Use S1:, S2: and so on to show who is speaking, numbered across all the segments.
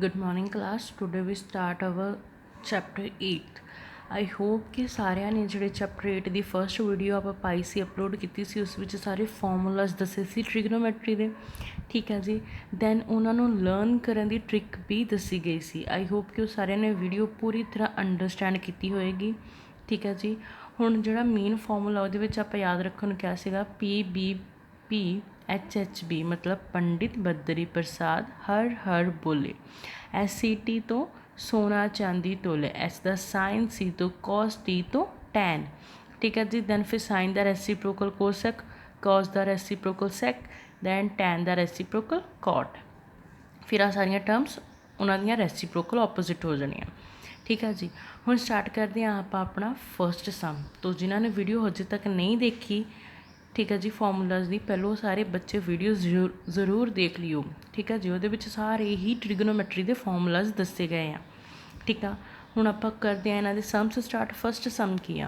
S1: Good morning class. Today we start our chapter 8. I hope कि ਸਾਰਿਆਂ ਨੇ ਜਿਹੜੇ ਚੈਪਟਰ 8 ਦੀ ਫਸਟ ਵੀਡੀਓ ਆਪਾਂ ਪਾਈ ਸੀ ਅਪਲੋਡ ਕੀਤੀ ਸੀ ਉਸ ਵਿੱਚ ਸਾਰੇ ਫਾਰਮੂਲਾਜ਼ ਦੱਸੇ ਸੀ ਟ੍ਰਿਗਨੋਮੈਟਰੀ ਦੇ। ਠੀਕ ਹੈ ਜੀ। ਦੈਨ ਉਹਨਾਂ ਨੂੰ ਲਰਨ ਕਰਨ ਦੀ ਟ੍ਰਿਕ ਵੀ ਦੱਸੀ ਗਈ ਸੀ। ਆਈ ਹੋਪ ਕਿ ਉਹ ਸਾਰਿਆਂ ਨੇ ਵੀਡੀਓ ਪੂਰੀ ਤਰ੍ਹਾਂ ਅੰਡਰਸਟੈਂਡ ਕੀਤੀ ਹੋਏਗੀ। ਠੀਕ ਹੈ ਜੀ। ਹੁਣ ਜਿਹੜਾ ਮੇਨ ਫਾਰਮੂਲਾ ਉਹਦੇ ਵਿੱਚ ਆਪਾਂ ਯਾਦ ਰੱਖਣ ਨੂੰ ਕਿਹਾ ਸੀਗਾ PBP HHB मतलब पंडित बद्री प्रसाद हर हर बोले। SCT तो सोना चांदी तोले। एस द साइन सी तो कॉस टी तो टैन। ठीक है जी। दैन फिर sine the reciprocal cosec, cos the reciprocal sec, then tan the reciprocal cot. फिर आ सारियां टर्म्स उन्होंने रेसिप्रोकल ऑपोजिट हो जानियां। ठीक है जी। हुण स्टार्ट करते हैं आप अपना फर्स्ट सम। तो जिन्होंने वीडियो अजे तक नहीं देखी, ठीक है जी, फॉर्मूलाज की पहलों सारे बच्चे वीडियो जरूर देख लियो। ठीक है जी। वो सारे ही ट्रिगनोमैट्री के फॉर्मूलाज दसे गए हैं। ठीक है। हुण आप करते हैं इन्होंने सम्स स्टार्ट। फस्ट सम की आ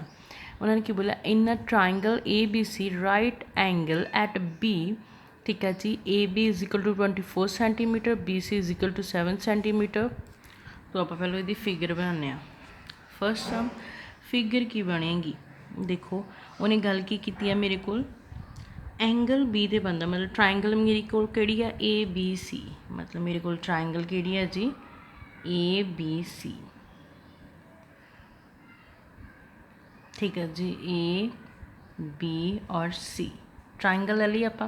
S1: उन्होंने की बोला, in a triangle ABC right angle at B। ठीक है जी। AB is equal to 24 centimetre, BC is equal to 7 centimetre. तो आप पहले ये फिगर बनाने। फस्ट सम फिगर की बनेगी, देखो उन्हें गल की है मेरे को एंगल बी दे बनता, मतलब ट्राइंगल मेरे को केड़ी है ABC, मतलब मेरे को ट्राइंगल केड़ी है जी ABC। ठीक है जी। AB और C ट्राइंगल ले ली आप।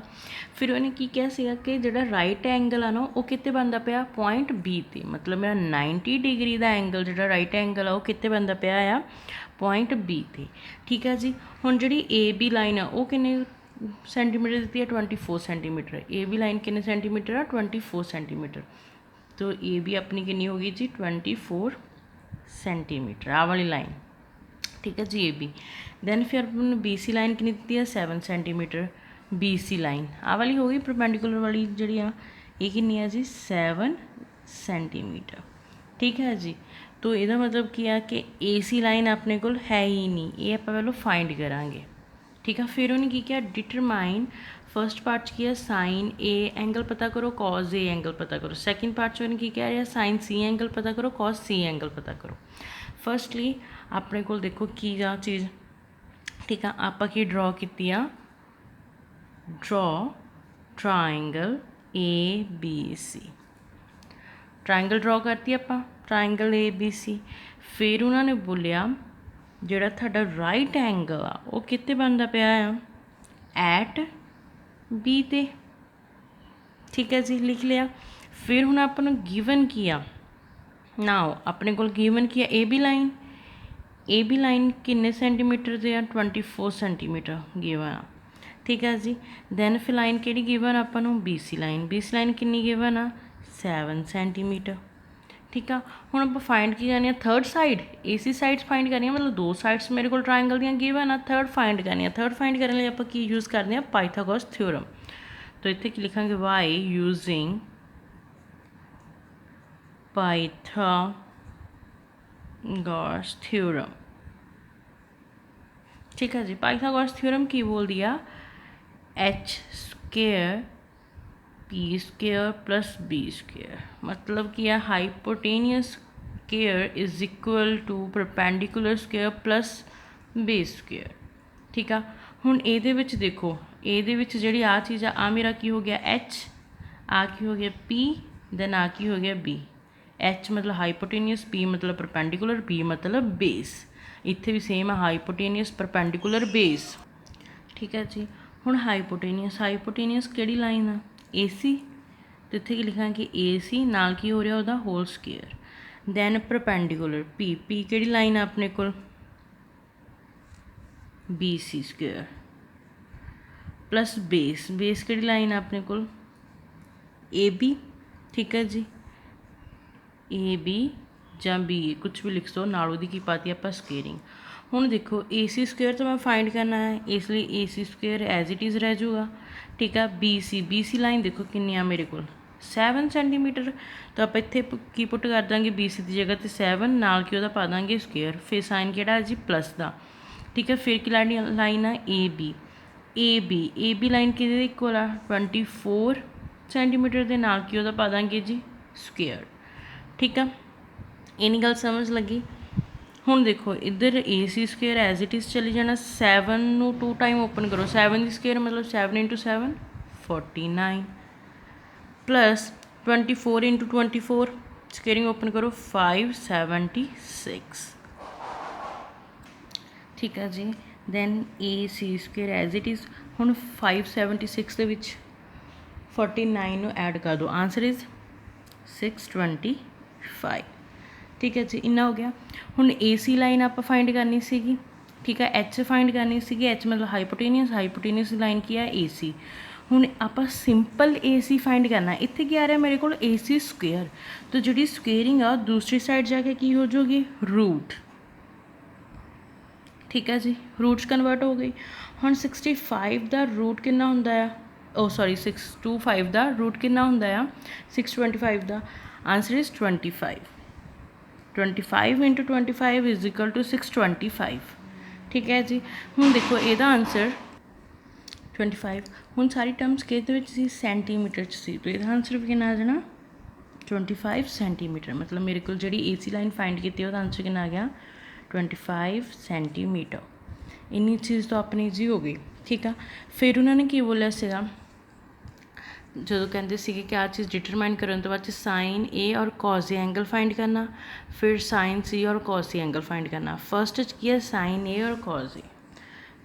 S1: फिर उन्हें की क्या सीगा कि जो राइट एंगल है ना वो कितने बनता पाया पॉइंट B ते, मतलब मेरा 90 डिग्री का एंगल जो राइट एंगल है वो कितने बनता पाया आ पॉइंट B ते। ठीक है जी। हुण जी AB लाइन है वो किन्ने सेंटीमीटर दी है 24 सेंटीमीटर। AB लाइन किन्ने सेंटीमीटर है 24 सेंटीमीटर। तो AB अपनी कितनी होगी जी 24 सेंटीमीटर आ वाली लाइन। ठीक है जी। AB दैन फिर अपन BC लाइन कितनी दी है 7 सेंटीमीटर। BC लाइन आ वाली होगी परपेंडिकुलर वाली जी आ ये कितनी है जी 7 सेंटीमीटर। ठीक है जी। तो यदा मतलब क्या है कि AC लाइन अपने को है ही नहीं, ये आप पहले फाइंड करांगे। ठीक है। फिर उन्हें की किया डिटरमाइन, फर्स्ट पार्ट किया साइन A एंगल पता करो, कॉस A एंगल पता करो। सैकेंड पार्ट च उन्हें की कह रहा साइन C एंगल पता करो, कॉस C एंगल पता करो। फर्स्टली अपने को देखो की आ चीज़। ठीक है। आप की ड्रॉ की draw triangle ABC। Triangle draw करती आप ट्राइंगल ABC। फिर उन्होंने बोलिया ਜਿਹੜਾ ਤੁਹਾਡਾ ਰਾਈਟ ਐਂਗਲ ਆ ਉਹ ਕਿੱਥੇ ਬਣਦਾ ਪਿਆ ਆ ਐਟ B ਤੇ। ਠੀਕ ਹੈ ਜੀ। ਲਿਖ ਲਿਆ। ਫਿਰ ਹੁਣ ਆਪਾਂ ਨੂੰ ਗਿਵਨ ਕੀ ਆ ਨਾਓ ਆਪਣੇ ਕੋਲ ਗਿਵਨ ਕੀ ਆ AB ਲਾਈਨ। AB ਲਾਈਨ ਕਿੰਨੇ ਸੈਂਟੀਮੀਟਰ ਦੇ ਆ 24 ਸੈਂਟੀਮੀਟਰ ਗਿਵਨ ਆ। ਠੀਕ ਹੈ ਜੀ। ਦੈਨ ਫਿਰ ਲਾਈਨ ਕਿਹੜੀ ਗਿਵਨ ਆਪਾਂ ਨੂੰ BC ਲਾਈਨ। BC ਲਾਈਨ ਕਿੰਨੀ ਗਿਵਨ ਆ 7 ਸੈਂਟੀਮੀਟਰ। ठीक है। हुण आप फाइंड की करनी है third side AC sides find करनी है, मतलब दो साइड्स मेरे को ट्राइंगल दी गिवन है। थर्ड फाइंड करनी है। थर्ड फाइंड करने लिए आप की यूज़ करते हैं पाइथागोरस थ्योरम। तो इतने की लिखांगे वाई यूजिंग पाइथागोरस थ्योरम। ठीक है जी। पाइथागोरस थ्योरम की बोल दिया H square P square plus B square, मतलब कि यह hypotenuse square is equal to perpendicular square plus base square. ठीक है। हुण ये देखो ये जी आ चीज़ आ मेरा की हो गया H, आ की हो गया P, दैन आ की हो गया B। H मतलब हाइपोटेनियस, P मतलब परपेंडिकुलर, B मतलब बेस। इत्थे भी सेम है हाइपोटेनियस परपेंडिकुलर बेस। ठीक है जी। हुण हाइपोटेनियस किहड़ी लाइन है AC। तो इत्थे की लिखांगे AC नाल की हो रहा उहदा whole square. Then perpendicular P किहड़ी लाइन है अपने को BC स्क्वायर प्लस बेस किहड़ी लाइन है अपने को AB। ठीक है जी। AB जां B कुछ भी लिख दो नाल उहदी की पाती आपां स्क्वेयरिंग। हुण देखो AC स्क्वेयर तो मैं फाइंड करना है, इसलिए AC square as it is रह जाऊगा। ठीक है। BC लाइन देखो कितनी आ मेरे को 7 सेंटीमीटर। तो आप इत्थे की पुट कर देंगे BC की जगह तो 7 नाल की उहदा पा देंगे स्क्वेयर। फिर साइन किहड़ा जी प्लस का। ठीक है। फिर की लाइन है AB लाइन किहदे इक्वल आ 24 सेंटीमीटर के नाल की उहदा पा देंगे जी स्क्वेयर। ठीक है, इन्नी गल समझ लगी। हुण देखो इधर ए C square as it is चली जाना, 7 नू 2 टाइम ओपन करो, 7 की स्क्वेयर मतलब 7 into 7 49 plus 24 into 24 squaring open करो 576। ठीक है जी, then A C square as it is हुण 576 ਦੇ ਵਿੱਚ 49 ਨੂੰ ਐਡ ਕਰ दो, आंसर इज़ 625। ठीक है जी, इन्ना हो गया। हुण ए सी लाइन आप फाइंड करनी सीगी, ठीक है, एच फाइंड करनी सीगी, एच मतलब हाइपोटेनियस, हाइपोटेनियस लाइन की है ए सी। हुण आप सिंपल ए सी फाइंड करना, इत्थे क्या आ रहा मेरे को ए सी स्क्वेयर, तो जी स्क्वेयरिंग आ दूसरी साइड जाके की हो जाएगी रूट। ठीक है जी, रूट्स कन्वर्ट हो गई। हुण 65 का रूट कितना हुंदा है, ओ सॉरी 625 का रूट कितना हुंदा है 625 का, answer is 25। 25 into 25 is equal to 625। ठीक है जी, हुण देखो ਇਹਦਾ आंसर 25, हुण सारी टर्म्स किहदे विच सी सेंटीमीटर च सी, तो ਇਹਦਾ आंसर भी कितना आ जाना 25 सेंटीमीटर। मतलब मेरे को जी ए सी लाइन फाइंड की ਉਹਦਾ आंसर कितना आ गया 25 सेंटीमीटर। इन्नी चीज़ तो अपनी जी हो गई। ठीक है, फिर उन्होंने की बोलिया सीगा जो कहते थे कि आ चीज़ डिटरमाइन करने तो बाद साइन ए और कॉस ए एंगल फाइंड करना, फिर साइन सी और कॉस सी एंगल फाइंड करना। फर्स्ट की है साइन ए और कॉस ए।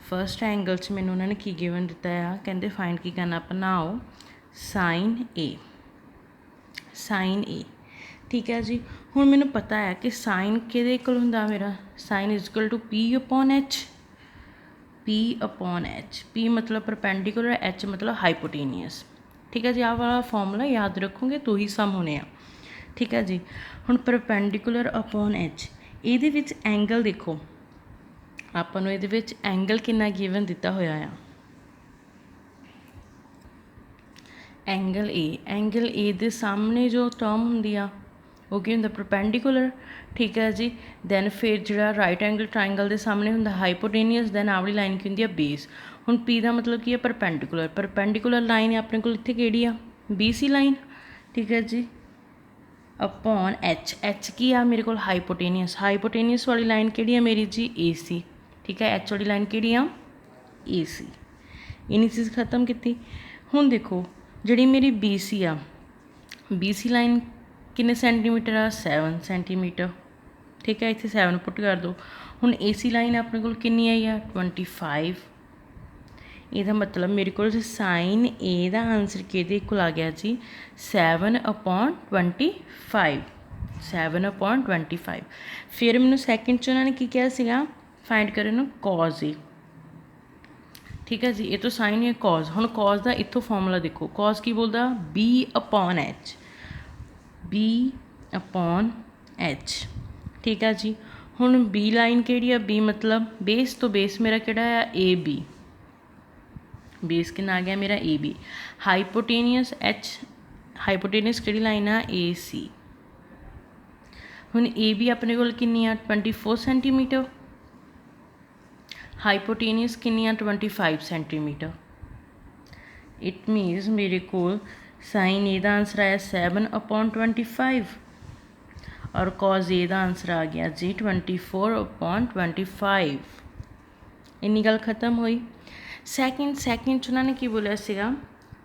S1: फर्स्ट एंगल च मैंने उन्होंने की गिवन दिता है, कहते फाइंड की करना बनाओ साइन ए, साइन ए। ठीक है जी, हुण मैनू पता है कि साइन किहदे इक्वल हुंदा मेरा, sine is equal to P upon H, P upon H, P मतलब परपेंडिकुलर, एच मतलब हाइपोटेनियस। ठीक है जी, आप वाला फॉर्मूला याद रखोगे तो ही सम होने आ। ठीक है जी, हुण परपेंडिकुलर अपॉन एच, ये एंगल देखो आपां नूं इहदे विच एंगल कितना गिवन दिता होया आ, एंगल ए दे सामने जो टर्म हुंदी आ वो की हुंदा परपेंडिकुलर। ठीक है जी, दैन फिर जिहड़ा राइट एंगल ट्राइंगल के सामने हुंदा हाइपोटेनियस, दैन आवली लाइन की हुंदी है बेस। हुण पी का मतलब की है परपेंडिकुलर, परपेंडिकुलर लाइन अपने को इत्थे किहड़ी आ बी सी लाइन। ठीक है जी, अपॉन एच, एच की आ मेरे को हाइपोटेनियस, हाइपोटेनियस वाली लाइन किहड़ी है मेरी जी ए सी। ठीक है, एच वाली लाइन किहड़ी आ ए सी। इन्नी चीज़ खत्म की। हुण देखो जिहड़ी मेरी बी सी आ, बी सी लाइन कितने सेंटीमीटर आ 7 सेंटीमीटर। ठीक है, इत्थे 7 पुट कर दो। हुण ए सी लाइन अपने को कितनी आई आ 25। ਇਹਦਾ मतलब मेरे को साइन ए का आंसर किहदे इक्वल आ गया जी 7/25, 7/25। फिर मैंने सैकेंड च उन्होंने की किया सीगा फाइंड करन कॉज ए। ठीक है जी, ये तो साइन है कॉज। हुण कॉज का इत्थों फॉर्मूला देखो, कॉज की बोलता B upon H, B upon H. ठीक है जी, हुण बी लाइन किहड़ी आ, बी मतलब बेस तो बेस मेरा किहड़ा आ ए बी, बेस कितना आ गया मेरा A B. Hypotenuse H, hypotenuse किहड़ी लाइन आ ए सी। हुण ए बी अपने कोल कितनी आ 24 सेंटीमीटर, हाइपोटेनियस कितनी आ 25 सेंटीमीटर। इट मीनस मेरे को साइन ए का आंसर आया 7/25 और कॉज ए का आंसर आ गया जी 24/25। इन्नी गल खत्म हुई। सैकेंड च उन्होंने की बोलिया सीगा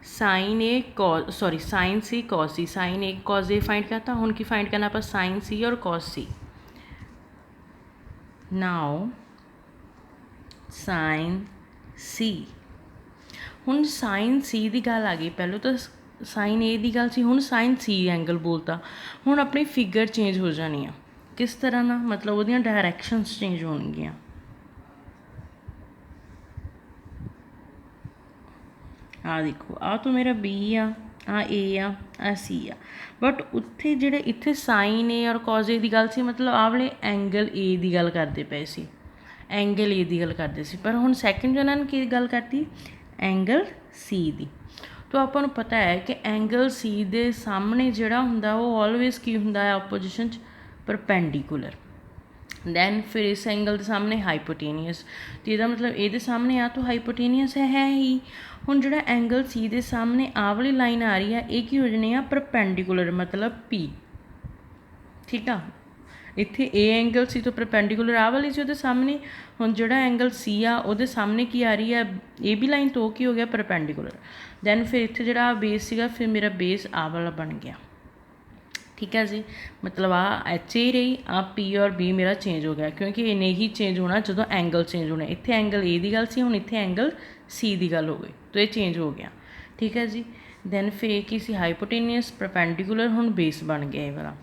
S1: sign A cause, sorry sine C cause C, sign A cause A find करता। हुण की फाइंड करना आप साइन सी और कॉज सी। नाउ साइन सी, हुण साइन सी की गल आ गई, पहलों तो साइन ए की गल सी, हुण साइन सी एंगल बोलता। हुण अपनी फिगर चेंज हो जानी है, किस तरह ना मतलब वो डायरैक्शनस चेंज होणगियां। आ देखो आ तो मेरा B uh A uh C uh, but उत्थे जिहड़े इत्थे साइन ए और कॉज ए की गल सी, मतलब आ वाले एंगल ए की गल करते पे सी, एंगल ए की गल करते सी। पर हुण सैकेंड उन्होंने की गल करती एंगल सी की। तो आपां नूं पता है कि एंगल सी दे सामने जिहड़ा हुंदा वो ऑलवेज की हुंदा है ओपोजिशन च परपेंडिकुलर। दैन फिर इस एंगल के सामने हाइपोटेनियस, तो यदा मतलब ये सामने आ तो हाइपोटेनियस है ही। हुण जिहड़ा एंगल सी दे सामने आ वाली लाइन आ रही है ये की हो जानी है परपेंडिकुलर, मतलब पी। ठीक आ। इत्थे ए एंगल सी तो परपेंडिकुलर आ वाली सी उहदे सामने, हुण जिहड़ा एंगल सी आ उहदे सामने की आ रही है ए बी लाइन, तो की हो गया परपेंडिकुलर। दैन फिर इत्थे जिहड़ा बेस सीगा, फिर मेरा बेस आ वाला बन गया। ठीक है जी, मतलब आ एच ए रही, आ पी और बी मेरा चेंज हो गया, क्योंकि इन्हें ही चेंज होना जो एंगल चेंज होने। इत्थे एंगल ए की गल सी, हुण इत्थे एंगल सी की गल हो गई, तो ये चेंज हो गया। ठीक है जी। दैन फिर की सी हाइपोटेनियस परपेंडिकुलर, हुण बेस बन गया ये वाला।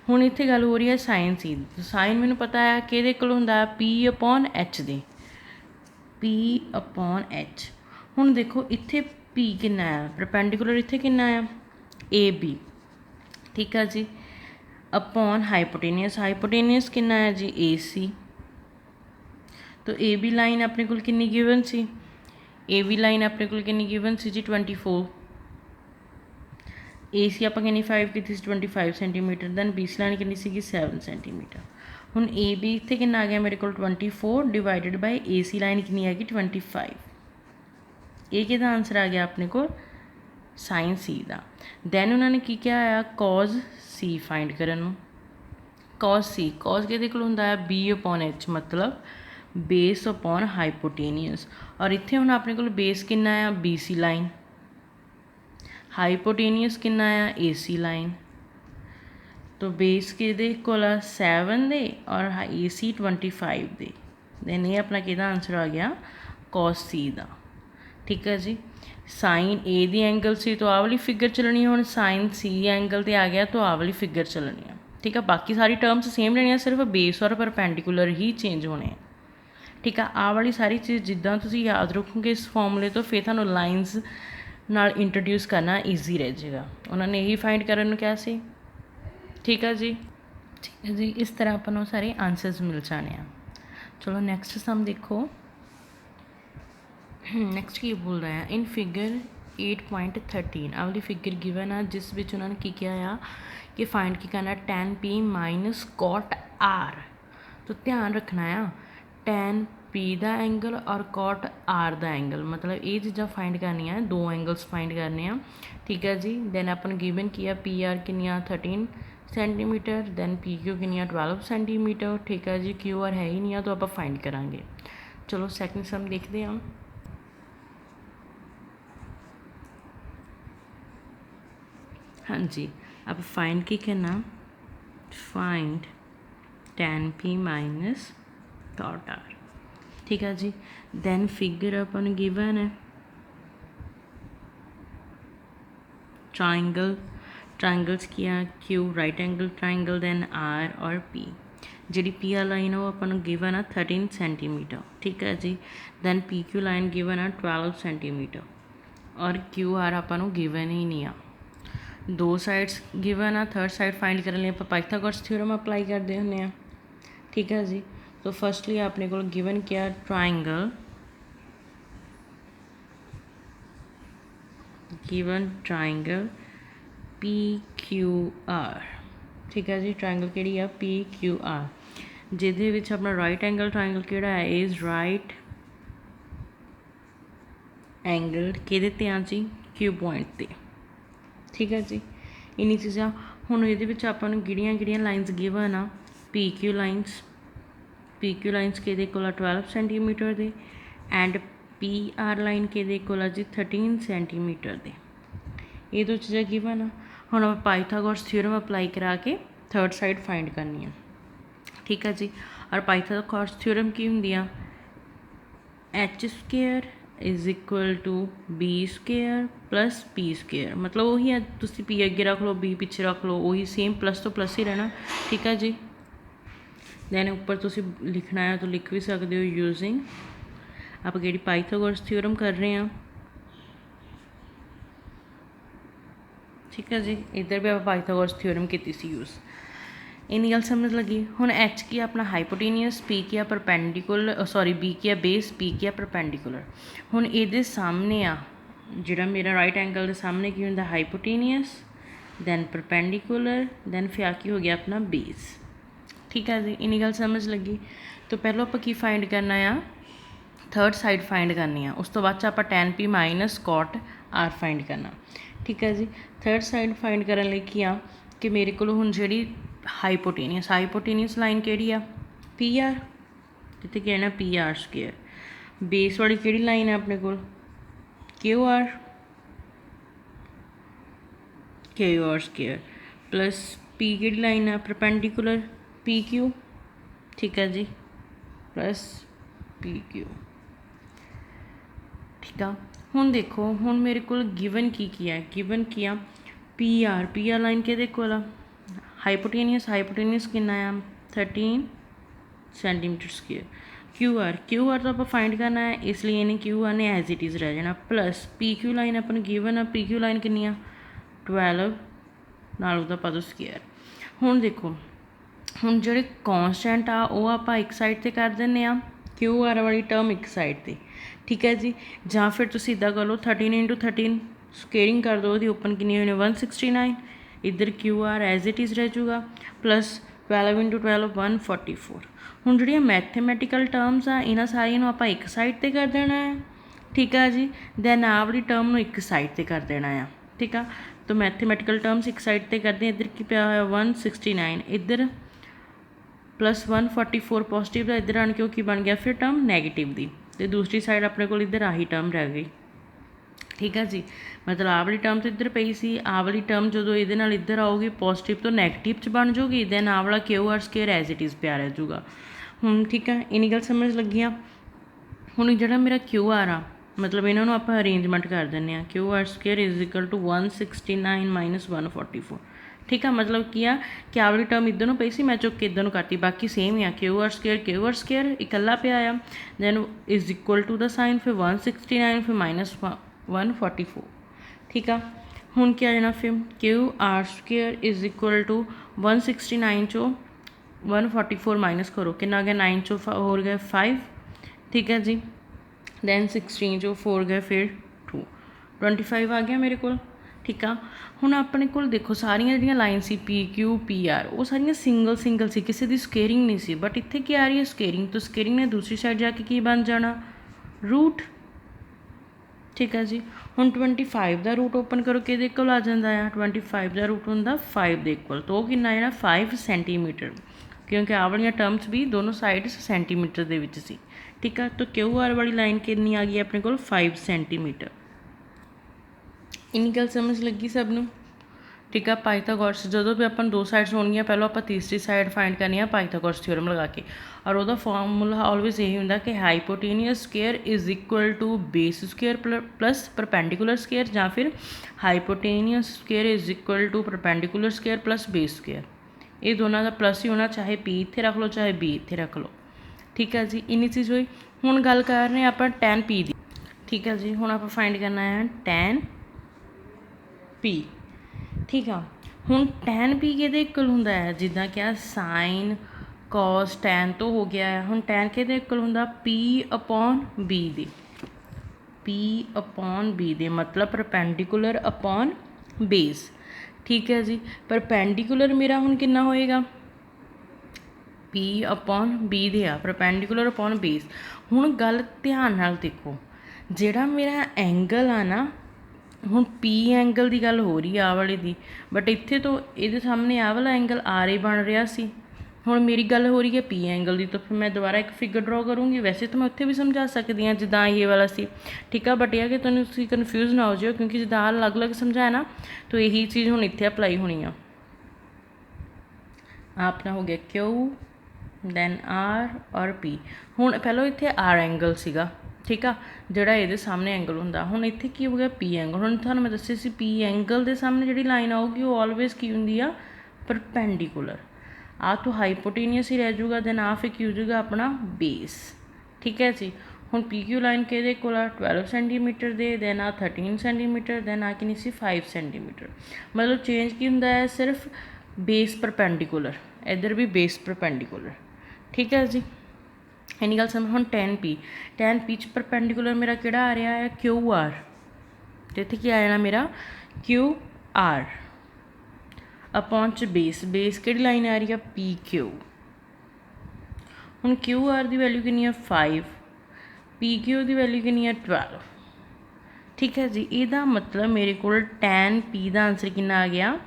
S1: हुण इत्थे गल हो रही है साइन सी। साइन मैनूं पता है किहदे कोल हुंदा, पी अपॉन एच दे, पी अपॉन एच। हुण देखो इत्थे पी कितना है, परपेंडिकुलर इत्थे कितना है ए बी। ठीक है जी। अपॉन हाइपोटेनियस, हाइपोटेनियस कितना है जी ए सी। तो ए बी लाइन अपने को कितनी गिवन सी, ए बी लाइन अपने को कितनी गिवन सी जी 24। ए सी आप कितनी 5 की थी 25 centimetre. Then B C line कितनी सी 7 सेंटीमीटर। हुण ए बी इत्थे कितना आ गया मेरे को 24 divided by A C line कितनी आएगी 25। ये किहदा आंसर आ गया अपने को साइन सी का। दैन उन्होंने की क्या आया कॉज सी फाइंड करन। कॉज सी, कॉज किहदे कोल हुंदा है बी अपॉन एच, मतलब बेस अपॉन हाइपोटेनियस। और इत्थे हुण अपने कोल बेस कितना आ बी सी लाइन, हाइपोटेनियस कितना आ ए सी लाइन। तो बेस किहदे कोल 7 दे और ए सी 25 दे। दैन ये अपना किहदा आंसर आ गया कॉस सी का। ठीक है जी। साइन ए दी एंगल सी तो आ वाली फिगर चलनी है, हुण साइन सी एंगल ते आ गया तो आ वाली फिगर चलनी है। ठीक है, बाकी सारी टर्म्स सेम रहनी, सिर्फ बेस और परपेंडिकुलर ही चेंज होने हैं। ठीक है, आ वाली सारी चीज़ जिद्दां तुसीं याद रखोगे इस फॉर्मूले तो फिर तुहानूं लाइनस नाल इंट्रोड्यूस करना ईजी रह जाएगा। उन्होंने यही फाइंड करन नूं कहा सी। ठीक है जी। ठीक है जी, इस तरह अपन सारे आंसर्स मिल जाने हैं। चलो नेक्स्ट सम देखो। नैक्सट की बोल रहा है इन फिगर 8.13 आ वाली फिगर गिवन आ जिस विच उन्होंने की किया आ कि फाइंड की करना tan p minus cot r। तो ध्यान रखना है tan p का एंगल और कॉट r का एंगल, मतलब ये चीज़ा फाइंड करनिया, दो एंगल्स फाइंड करने। ठीक है जी। दैन अपन गिवन किया पी आर किनिया 13 सेंटीमीटर, दैन पी क्यू किनिया 12 सेंटीमीटर। ठीक है जी। क्यू आर है ही नहीं, तो आप फाइंड करांगे। चलो सैकेंड सम देखते हैं। हाँ जी, अब फाइंड की करना, find tan p minus cot r। ठीक है जी। दैन फिगर अपन गिवन है ट्राइंगल, ट्राइंगल्स किया Q right angle triangle, then r और p। जी पी आर लाइन है वो अपन गिवन है 13 सेंटीमीटर। ठीक है जी। Then P Q line given है 12 सेंटीमीटर और क्यू आर अपन गिवन ही नहीं आ। दो साइड्स गिवन आ, थर्ड साइड फाइंड करने लिए आप पाइथागोरस थ्योरम अप्लाई करते होंगे। ठीक है जी। तो फर्स्टली अपने को गिवन किया triangle, given triangle P Q R. ठीक है जी। ट्राइंगल किहड़ी है पी क्यू आर, जिहदे विच अपना राइट एंगल ट्राइंगल किहड़ा है इज राइट एंगल किहदे ते आ जी क्यू पॉइंट ते। ठीक है जी। इन्नी चीज़ां हुण इहदे विच आपां नूं किहड़ियां लाइनस गिवन आ पी क्यू लाइनस किहदे कोल 12 सेंटीमीटर दे एंड पी आर लाइन किहदे कोल जी 13 सेंटीमीटर दे। ये दो चीज़ां गिवन आ। हुण आपां पाइथागोरस थ्योरम अप्लाई करा के थर्ड साइड फाइंड करनी है। ठीक है जी। और पाइथागोरस थ्योरम की हुंदी आ H square is equal to B square plus P square, मतलब वही है तुसी पी अगे रख लो बी पिछे रख लो, वही सेम प्लस तो प्लस ही रहना। ठीक है जी। दैन उपर तुसी लिखना है तो लिख भी सकते हो यूजिंग आप कि पाइथागोरस थ्योरम कर रहे हैं। ठीक है जी। इधर भी आप पाइथागोरस थ्योरम की सी यूज़, इन्नी गल समझ लगी। हुण एच की अपना हाइपोटेनियस, पी किया परपेंडिकुलर, सॉरी बी किया बेस, पी किया परपेंडिकुलर। हुण इहदे सामने आ जिहड़ा मेरा राइट एंगल के सामने की हुंदा हाइपोटेनियस, दैन परपेंडिकुलर, दैन फिर की हो गया अपना बेस। ठीक है जी। इन्नी गल समझ लगी। तो पहलों आप की फाइंड करना आ थर्ड साइड फाइंड करनी है, उस तो बाद आप tan p minus cot r find करना। ठीक है जी। थर्ड साइड फाइंड करने लई की आ कि मेरे को हुण जिहड़ी हाईपोटेनियस लाइन किहड़ी आ पी आर, इत्थे की आना पी आर स्केयर। बेस वाली किहड़ी लाइन है अपने कोल Q R square plus P किहड़ी लाइन है परपेंडिकुलर पी क्यू, ठीक है जी, प्लस पी क्यू। ठीक है, हुण देखो हुण मेरे को गिवन की है, गिवन किया पी आर लाइन के कोल आ हाईपोटेनियस कितना आ 13 सेंटीमीटर स्केयर। क्यू आर तो आप फाइंड करना है, इसलिए इन्हें क्यू आर ने एज इट इज़ रह जाना, प्लस पी क्यू लाइन अपन गिवन आ, पी क्यू लाइन कितनी आ 12 नाल उहदा पा दो स्केयर। हुण देखो हुण जिहड़े कॉन्सटेंट आ वो आप एक साइड ते कर दिंदे आ, क्यू आर वाली टर्म एक साइड ते, ठीक है जी। जां फिर तुसीं इदां कर लो 13 इंटू 13 स्केयरिंग कर दो, ओहदी ओपन कितनी होनी 169, इधर Q R as it is रह जूगा, प्लस 12 इंटू 12 144। हुण जिहड़ियां मैथेमैटिकल टर्म्स आ इन्हां सारियां नूं आपां एक साइड ते कर देना है, ठीक है जी। दैन आ वाली टर्म नूं एक साइड ते कर देना है, ठीक है। तो मैथेमैटिकल टर्म्स एक साइड ते करते हैं, इधर की पिया होया 169, इधर प्लस 144 पॉजिटिव का, इधर आन के बन गया फिर टर्म नैगेटिव दी, तो दूसरी साइड अपने को इधर आही टर्म रह गई, ठीक है जी। मतलब आ वाली टर्म तो इधर पई सी, आ वाली टर्म जो ये इधर आऊगी पॉजिटिव तो नैगेटिव च बन जूगी, दैन आ वाला Q R square as it is पिया रह जूगा। हुण ठीक है, इन्नी गल समझ लगियां। हुण जिहड़ा मेरा क्यू आर आ मतलब इन्हों आप अरेंजमेंट कर दें, Q R square is equal to 169 minus 144, ठीक है। मतलब की आ कि आ वाली टर्म इधर पई सी, मैं चुक के इधर करती, बाकी सेम ही आ क्यू आर स्केयर इकला पिया आ, then is equal to the sign फिर 169 फिर माइनस 144, ठीक है। हुण क्या जाना फिर Q R square is equal to 169 चो 144 माइनस करो कितना आ गया 9 चो हो गया 5, ठीक है जी। दैन 16 जो 4 गए फिर 2 25 आ गया मेरे को, ठीक है। हुण अपने को देखो सारियां जिहड़ियां लाइन सी पी क्यू पी आर वो सारियां सिंगल सी, किसी की स्केयरिंग नहीं सी, बट इत्थे क्या आ रही है स्केयरिंग, तो स्केयरिंग ने दूसरी साइड जाके की बन जाना रूट, ठीक है जी। हुण 25 का रूट ओपन करो कि इक्वल आ जाता है 25 का रूट होंदा 5 के इक्वल, तो वह कितना है 5 सेंटीमीटर, क्योंकि आ वाली टर्म्स भी दोनों साइड सेंटीमीटर दे विच सी, ठीक है। तो क्यू आर वाली लाइन कितनी आ गई अपने को 5 सेंटीमीटर। इन्नी गल समझ लगी सब नूं, ठीक है। पाइथागोरस जो भी अपन दो साइड्स होणगियां पहलों आप तीसरी साइड फाइंड करनी है पाइथागोरस थ्योरम लगा के, और वह फॉर्मूला ऑलवेज यही होंगे कि hypotenuse square is equal to base square plus perpendicular square, या फिर hypotenuse square is equal to perpendicular square plus base square, ये दोनों का प्लस ही होना, चाहे पी इत्थे रख लो चाहे बी इत्थे रख लो, ठीक है जी। इन्नी चीज़ हुई। हुण गल कर रहे हैं आप टैन पी दी, ठीक है जी। हुण आप फाइंड करना है टैन पी, ठीक है। हुण टैन पी किहदे इक्वल हुंदा है, जिद्दां क्या साइन कॉस टैन तो हो गया है, हुण टैन किहदे इक्वल हुंदा पी अपॉन बी दे, पी अपॉन बी दे मतलब परपेंडिकुलर अपॉन बेस, ठीक है जी। परपेंडिकुलर मेरा हुण कितना होएगा पी अपॉन बी दे आ, परपेंडिकुलर अपॉन बेस। हुण गल ध्यान नाल देखो, जिहड़ा मेरा एंगल आ ना, हुण पी एंगल की गल हो रही है आ वाले दी, बट इत्थे तो ये सामने आ वाला एंगल आर ए बन रहा सी, हुण मेरी गल हो रही है पी एंगल की, तो फिर मैं दोबारा एक फिगर ड्रॉ करूँगी। वैसे तो मैं उत्थे भी समझा सकती हाँ जिद्दां ये वाला सी, ठीक है, बट यह कि तुसीं कन्फ्यूज़ ना हो जाओ, क्योंकि जिद्दां अलग अलग समझाया ना, तो यही चीज़ हुण इत्थे अप्लाई होनी आ। अपना हो गया क्यू दैन आर और पी। हुण पहलों इत्थे आर एंगल सीगा, ठीक है, जिहड़ा इहदे सामने एंगल हुंदा, हुण इत्थे की हो गया पी एंगल। हुण तुहानूं मैं दस्सिआ सी पी एंगल दे सामने जिहड़ी लाइन आऊगी वो ऑलवेज की हुंदी आ परपेंडिकुलर, आ तो हाईपोटेनियस ही रह जूगा, दैन आ फिर की हो जूगा अपना बेस, ठीक है जी। हुण पी क्यू लाइन किहदे कोल आ 12 सेंटीमीटर दे, दैन आ 13 सेंटीमीटर, दैन आ कितनी सी 5 सेंटीमीटर। मतलब चेंज की हुंदा है सिर्फ बेस परपेंडिकुलर, इधर भी बेस परपेंडिकुलर, ठीक है जी। इन्नी गल समझ। हुण टैन पी च परपेंडिकुलर मेरा किहड़ा आ रहा है क्यू आर, तो इत्थे की आ जाना मेरा क्यू आर अपॉन च बेस किहड़ी लाइन आ रही है पी क्यू। हुण क्यू आर की वैल्यू कितनी है 5, पी क्यू की वैल्यू कितनी है 12, ठीक है जी। इसदा मतलब मेरे को टैन पी का आंसर कितना आ गया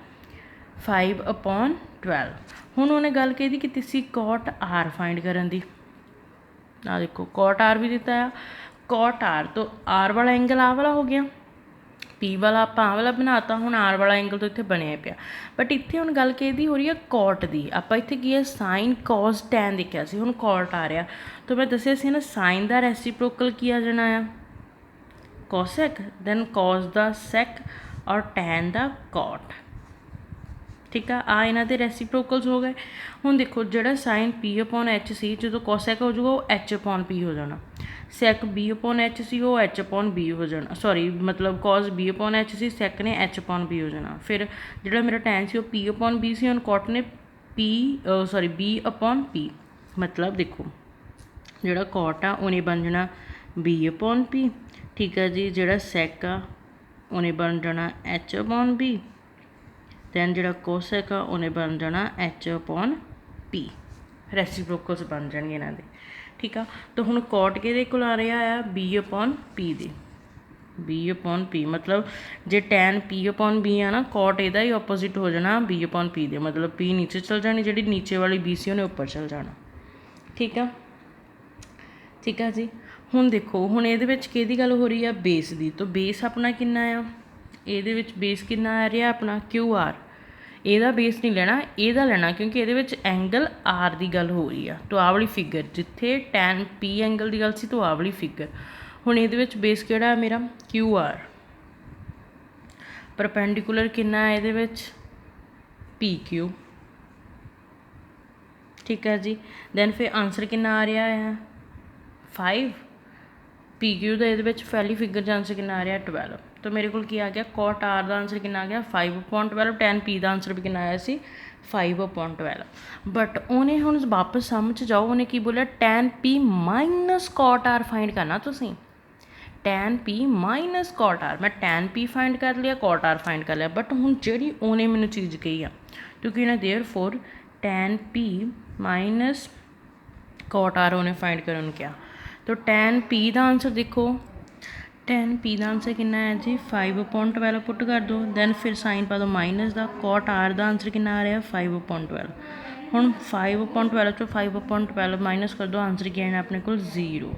S1: 5 अपॉन 12। ਹੁਣ ਉਹਨੇ ਗੱਲ ਕਿਹਦੀ ਕੀਤੀ ਸੀ, cot r फाइंड करन दी। आ देखो cot r भी दिता है, cot r तो r वाला एंगल आ वाला हो गया, पी वाला आप आ वाला बनाता, हुण आर वाला एंगल तो इत्थे बनिया पिया। बट इत्थे हुण गल किहदी हो रही है, कॉट दी। आपां इत्थे की है साइन कॉस टैन देखिया सी, हुण कॉट आ रहा। तो मैं दस्सिया सी ना साइन दा रेसिप्रोकल की आ जाना आ कॉसैक, दैन कॉस दा सैक और टैन दा कॉट। ठीक है, आ इन्हां दे रेसिप्रोकल्स हो गए। हुण देखो जिहड़ा sine P upon H C जो कॉसैक हो जाऊगा वो एच अपॉन पी हो जाना, sec B upon H C वो एच अपॉन बी हो जाना, सॉरी मतलब cos B upon H C, sec ने एच अपॉन बी हो जाना। फिर जिहड़ा मेरा टैन सी वो पी अपॉन बी सी, हुण कॉट ने P sorry B upon P. मतलब देखो जिहड़ा कॉट आ उन्हें बन जाना बी अपॉन पी, ठीक है जी। जिहड़ा सैक आ उन्हें बन जाना एच अपॉन बी, दैन जिहड़ा कोसैक आ उन्हें बन जाना एच अपॉन पी। रेसिप्रोकल्स बन जाएंगे इन्हां दे। ठीक आ, तो हुण कॉट किहदे कोल आ रहा है, बी अपॉन पी दे, बी अपॉन पी। मतलब जे टैन पी अपॉन बी आ ना, कॉट इहदा ही ओपोजिट हो जाना बी अपॉन पी दे। मतलब पी नीचे चल जानी, जिहड़ी नीचे वाली बी सी उन्हें उपर चल जाना। ठीक आ, ठीक है जी। हुण देखो हुण इहदे विच किहदी गल हो रही है, बेस दी। तो बेस अपना किन्ना आ, इहदे विच बेस किन्ना आ रहा अपना क्यू आर। ਇਹਦਾ बेस नहीं लेना, ਇਹਦਾ लेना, क्योंकि ये एंगल आर की गल हो रही है। तो आ वाली फिगर जिथे टैन पी एंगल की गल सी, तो आ वाली फिगर। हुण ये बेस किहड़ा मेरा क्यू आर, परपेंडिकुलर किन्ना है ये पी क्यू। ठीक है जी, दैन फिर आंसर किन्ना आ रहा है 5, पी क्यू का ये पहली फिगर का आंसर कितना आ रहा है 12। तो मेरे को आ गया कॉट आर का आंसर कितना आ गया 5/12, टैन पी का आंसर भी कितना आया सी 5/12। बट उन्हें हुण वापस समझ जाओ, उन्हें की बोलिया tan P minus cot R find करना। तुसीं tan P minus cot R, मैं टैन पी फाइंड कर लिया, कॉट आर फाइंड कर लिया। बट हुण जिहड़ी उन्हें मैनूं चीज़ कही आ, क्योंकि इन्हें therefore tan P minus cot R उन्हें फाइंड करन क्या। तो टैन पी का आंसर देखो, टैन पी का आंसर कितना है जी 5/12 पुट कर दो, दैन फिर साइन पा दो माइनस का। कॉट आर का आंसर कितना आ रहा है 5/12। हुण 5/12 चो 5/12 माइनस कर दो, आंसर क्या है अपने को 0।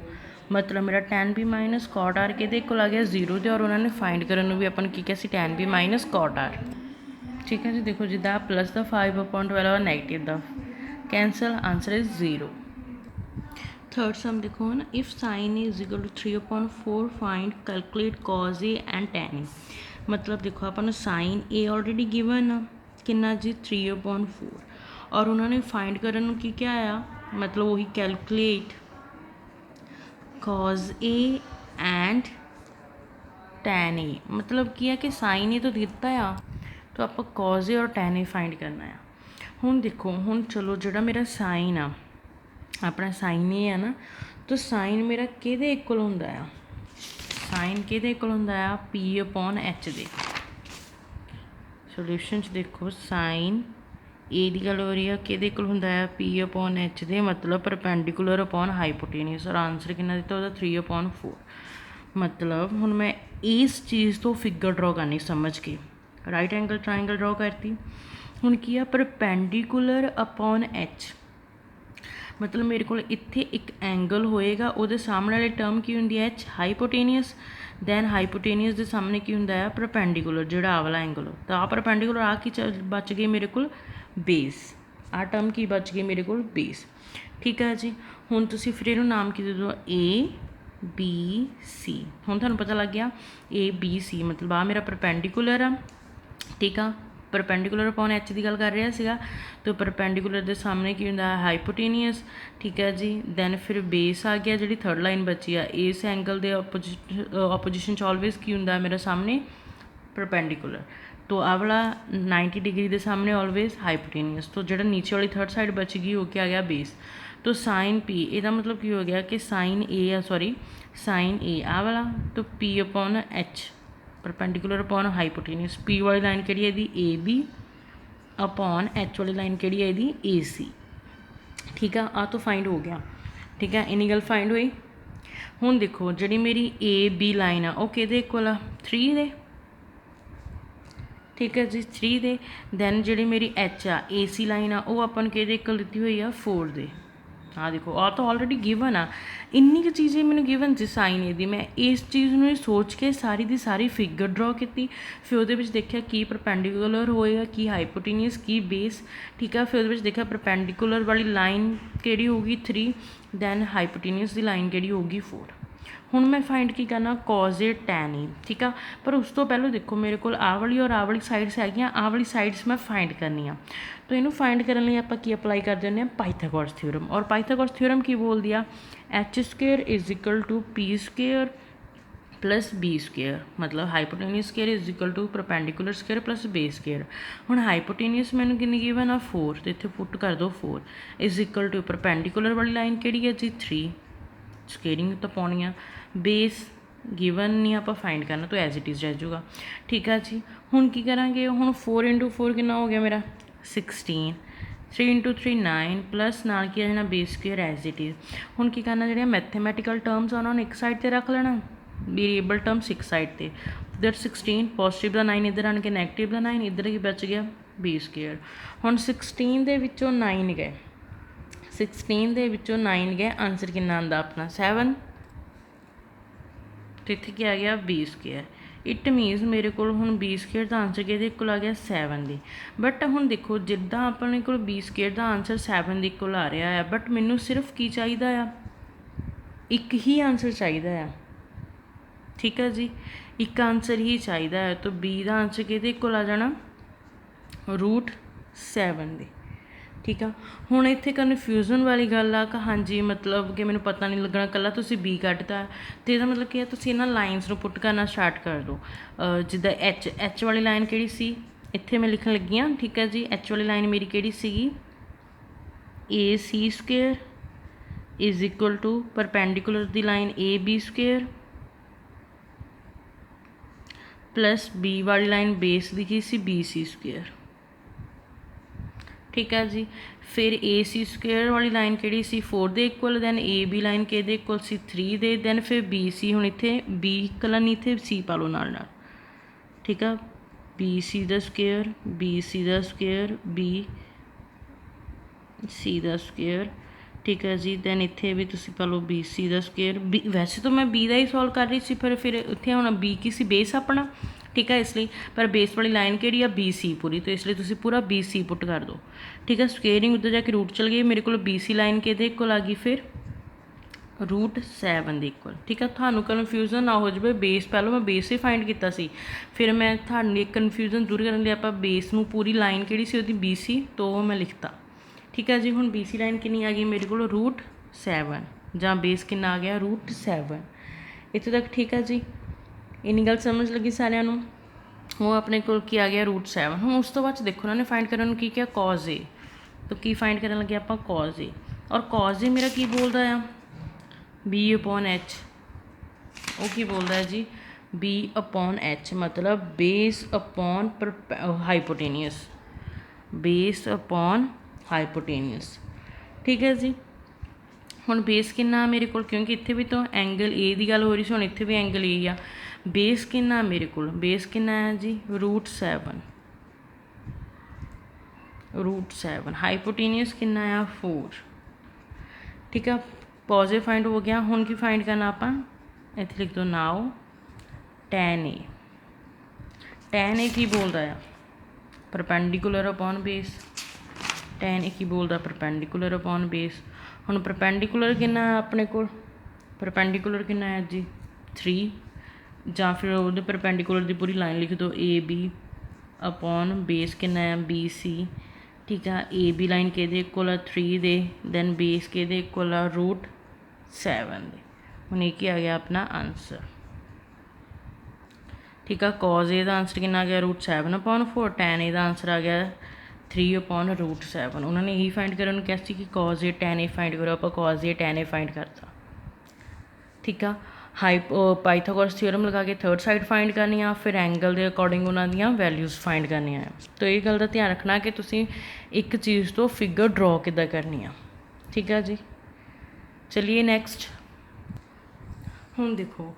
S1: मतलब मेरा tan P minus cot R के को आ गया 0 दे, और उन्होंने फाइंड करन भी अपन की किया tan P minus cot R. ठीक है जी, देखो जिदा प्लस का 5/12 और नैगेटिव का cancel, answer is 0। Third sum देखो ना, if sine is equal to 3/4 find calculate cos A and tan A. मतलब देखो अपन साइन ए ऑलरेडी गिवन आ कितना जी 3/4, और उन्होंने फाइंड करन की क्या आया, मतलब वही calculate cos A and tan A. मतलब की है कि साइन ए तो दिता आ, तो आप कॉज ए और टैन ए फाइंड करना है। हुण देखो हुण चलो जिहड़ा मेरा साइन आ अपना साइन ए है ना, तो साइन मेरा किहदे इक्वल हुंदा आ, साइन किहदे इक्वल हुंदा आ P/H दे। सोल्यूशन च देखो साइन ए की गल हो रही है, किहदे इक्वल हुंदा आ P/H दे, मतलब परपेंडिकुलर अपॉन हाईपोटेनियस। और आंसर कितना दिता उसदा 3/4। मतलब हुण मैं इस चीज़ तो फिगर ड्रॉ करनी समझ के, राइट एंगल ट्राइंगल ड्रॉ करती। हुण की आ परपेंडिकुलर अपॉन एच, मतलब मेरे को इत्थे एक एंगल होएगा, वो सामने वाली टर्म की होंगी है एच हाईपोटेनियस, दैन हाईपोटेनियस के सामने की होंगे है परपेंडिकुलर, जो आ वाला एंगल हो। तो आ परपेंडिकुलर आ की बच गई मेरे को बेस, आ टर्म की बच गई मेरे को बेस। ठीक है जी, हुण तुसीं फिर इहनूं नाम की दे दो ABC। हुण तुहानूं पता लग गया ABC, मतलब आ मेरा परपेंडिकुलर आ। ठीक आ, परपेंडिकुलर अपॉन एच की गल कर रहा सीगा, तो परपेंडिकुलर के सामने की होंदा है हाईपोटेनियस। ठीक है जी, दैन फिर बेस आ गया, जी थर्ड लाइन बची आ इस एंगल के ओपोजिशन च ऑलवेज की होंदा है मेरे सामने परपेंडिकुलर। तो आ वाला 90 डिग्री के सामने ऑलवेज हाईपोटेनियस। तो जो नीचे वाली थर्ड साइड बच गई वो क्या आ गया बेस। तो साइन पी ਇਹਦਾ मतलब की हो गया कि साइन ए सॉरी साइन ए आ वाला, तो P/H परपेंडिकुलर अपॉन हाईपोटेनियस। पी वाली लाइन केड़ी है AB अपॉन H वाली लाइन केड़ी है AC। ठीक है, आ तो फाइंड हो गया। ठीक है, इन्नी गल फाइंड हुई। हुण देखो जी मेरी AB लाइन आ वो किहदे इक्वल आ 3 दे, ठीक है जी 3 दे। दैन जी मेरी H uh A C line आ वो अपन कि लिखी हुई आ 4 दे। हाँ देखो आ तो ऑलरेडी गिवन आ इन्नी क चीज़ें मैंने गिवन सी साइन ए दी मैं इस चीज़ में सोच के सारी दी सारी फिगर ड्रॉ की फिर वो देखा की परपेंडिकुलर होएगा की हाइपोटेनियस की बेस ठीक है फिर वो देखा परपेंडिकुलर वाली लाइन केड़ी होगी 3 दैन हाइपोटेनियस की लाइन केड़ी होगी 4 हुण मैं फाइंड की करना कॉज ए टैन ई ठीक है पर उस तो पहले देखो मेरे को आ वाली और आ वाली साइड्स है आ वाली साइड्स मैं फाइंड करनी आ तो इनू फाइंड करने लिए आप की अप्लाई कर देने पाइथागोरस थ्योरम और पाइथागोरस थ्योरम की बोल दिया H square is equal to P square plus B square मतलब hypotenuse square is equal to perpendicular square plus base square हुण हाइपोटेनियस मैंने कितनी गिवन आ 4 तो इत्थे पुट कर दो 4 इज इक्वल टू परपेंडिकुलर वाली लाइन केड़ी है जी 3 स्केयरिंग तो पानी आ बेस गिवन नहीं आप फाइंड करना तो एज इट इज़ रह जाऊगा ठीक है जी हुण की करांगे हुण 4 इंटू 4 कितना हो गया मेरा 16 3 इंटू 3 9 प्लस नाल की जाना base square as it is हुण की करना जो मैथेमैटिकल टर्म्स उन्होंने एक साइड पर रख लेना वेरीएबल टर्म्स एक साइड पर इधर 16 पॉजिटिव का 9 इधर आन के नैगेटिव का 9 इधर की बच गया बी स्क्वेयर हुण 16 दे विचों 9 गए 16 दे विचों 9 गए आंसर कितना आंदा अपना 7 तो इत्थे क्या आ गया बी स्क्वेयर इट मीनस मेरे को हुण बी स्क्वेयर का आंसर कि आ गया 7 दी बट हुण देखो जिद्दां अपने को बी स्क्वेयर का आंसर 7 के इक्वल आ रहा है बट मैनू सिर्फ की चाहिए आ एक ही आंसर चाहिए आ ठीक है जी एक आंसर ही चाहिए है तो बी का आंसर कि इक्वल आ जाना √7 दे ठीक है हुण इत्थे कन्फ्यूजन वाली गल आ कि हाँ जी मतलब कि मैंने पता नहीं लगना कल्ला तुसीं बी कट्टता तो इसका मतलब कि तुसीं इन्हां लाइनस नूं पुट करना स्टार्ट कर दो जिद्दां एच वाली लाइन किहड़ी सी इत्थे मैं लिखण लगी हाँ ठीक है जी एच वाली लाइन मेरी किहड़ी सीगी A C square is equal to perpendicular दी line A B square plus B वाली लाइन बेस दी की सी बी सी स्क्वेयर ठीक है जी फिर ए सी स्क्वेयर वाली लाइन केड़ी सी 4 दे equal then A B line के दे इक्वल सी 3 दे दैन फिर बी सी हुण इत्थे बी कला नहीं इत्थे सी पा लो नाल ठीक है बी सी दा स्क्वेयर बी सी दा स्क्वेयर बी सी दा स्क्वेयर ठीक है जी दैन इत्थे भी तुसीं पा लो बी सी दा स्क्वेयर बी वैसे तो मैं बी दा ही सॉल्व कर रही सी पर फिर इत्थे हुण बी की सी बेस अपना ठीक है इसलिए पर बेस वाली लाइन केड़ी आ बी सी पूरी तो इसलिए तुसीं पूरा बी सी पुट कर दो ठीक है स्क्वेयरिंग उधर जाके रूट चल गई मेरे को बी सी लाइन के इक्वल आ गई फिर √7 इक्वल ठीक है थानू कन्फ्यूजन ना हो जाए बेस पहले मैं बेस ही फाइंड किया सी फिर मैं थानू कन्फ्यूजन दूर करने लिए आप बेस नू पूरी लाइन केड़ी सी उहदी बी सी तो वो मैं लिखता ठीक है जी हुण बी सी लाइन कितनी आ गई मेरे को √7 जां बेस कितना आ गया √7 इत्थे तक ठीक है जी इन्नी गल समझ लगी सारिਆਂ ਨੂੰ वो अपने को की आ गया √7 हम उस तो बाद देखो उन्होंने फाइंड करने की क्या कॉज ए तो की फाइंड करने लगे आप कॉज ए और कॉज ए मेरा की बोलता है B/H वो की बोलता है जी B/H मतलब base upon hypotenuse base upon hypotenuse ठीक है जी हुण बेस कितना मेरे को क्योंकि इत्थे भी तो एंगल ए की गल हो रही सी हुण इत्थे भी एंगल ए आ बेस कितना मेरे को बेस कितना है जी √7 हाइपोटेनियस कितना है 4 ठीक है पॉजिटिव फाइंड हो गया हुण की फाइंड करना आप इत्थे लिख दो नाउ tan ए की बोलता है परपेंडिकुलर अपॉन बेस tan ए की बोलता परपेंडिकुलर अपॉन बेस हुण परपेंडिकुलर कितना है अपने को परपेंडिकुलर कितना है जी 3 जां फिर वो परपेंडिकुलर की पूरी लाइन लिख दो ए बी अपॉन बेस कितना है बी सी ठीक है ए बी लाइन के इक्वल आ 3 दे दैन बेस के इक्वल आ √7 दे हुण एक ही आ गया अपना आंसर ठीक है कॉज ए का आंसर कितना आ गया √7/4 tan ए का आंसर आ गया 3/√7 उन्होंने यही फाइंड करने को कहा कि कॉज ए tan ए फाइंड करो आप कॉज ए tan ए फाइंड करता ठीक है पाइथागोरस थ्योरम लगा के थर्ड साइड फाइंड करनी आ फिर एंगल के अकॉर्डिंग उन्होंने वैल्यूज़ फाइंड करनी है तो ये गल का ध्यान रखना कि तुसी एक चीज़ तो फिगर ड्रॉ किद्दां करनी आ ठीक है जी चलिए नैक्सट हुण देखो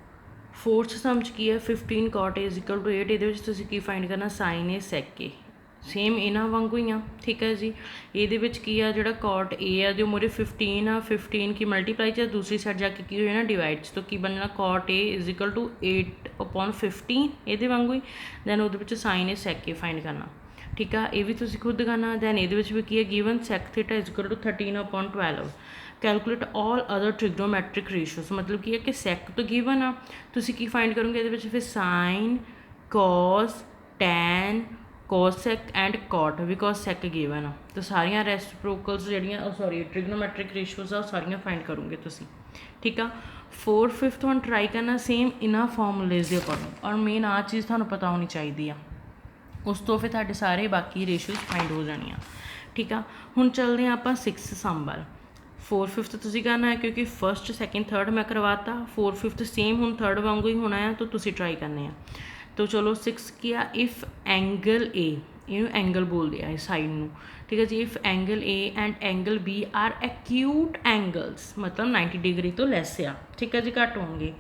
S1: फोर्थ सम च की है 15 cot A इक्वल टू 8 ये तुसीं की फाइंड करना sine A sec A same इन्हां वांगू ही आ ठीक है जी। ये की आ जो कॉट ए आ जो मोरे 15 आ 15 की मल्टीप्लाई च दूसरी साइड जाके की हो जाना डिवाइड तो की बनना कॉट ए इक्वल टू 8/15 ये वांगू ही। दैन वो sine A sec A find करना ठीक है। ये भी तुसीं खुद करना। दैन ये भी की है given sec theta equal to 13/12 calculate all other trigonometric ratios मतलब की है कि सैक तो गिवन आ तुसीं की फाइंड करोगे ये फिर sine cos tan cosec and cot because sec given आ तो सारिया रेसिप्रोकल्स जड़ियाँ सॉरी ट्रिग्नोमैट्रिक रेशियोज आ सारिया फाइंड करोगे तुसीं ठीक आ। 4th 5th हम ट्राई करना सेम इन्हां फॉर्मूलेज के अकॉर्डिंग और मेन आ चीज़ तुहानूं पता होनी चाहिए आ उस तो फिर तुहाडे सारे बाकी रेशियोज फाइंड हो जानियां ठीक आ। हुण चलते हैं आप 6th सम वाल 4th 5th तुसीं करना है क्योंकि 1st 2nd 3rd मैं करवाता 4th 5th सेम हुण 3rd वांगू ही होना है तो तुसीं ट्राई करने हैं। तो चलो 6 किया इफ़ एंगल ए इनू एंगल बोलते हैं इस साइड में ठीक है जी। If angle A and angle B are acute angles मतलब 90 डिग्री तो लैस आ ठीक है जी घट होंगे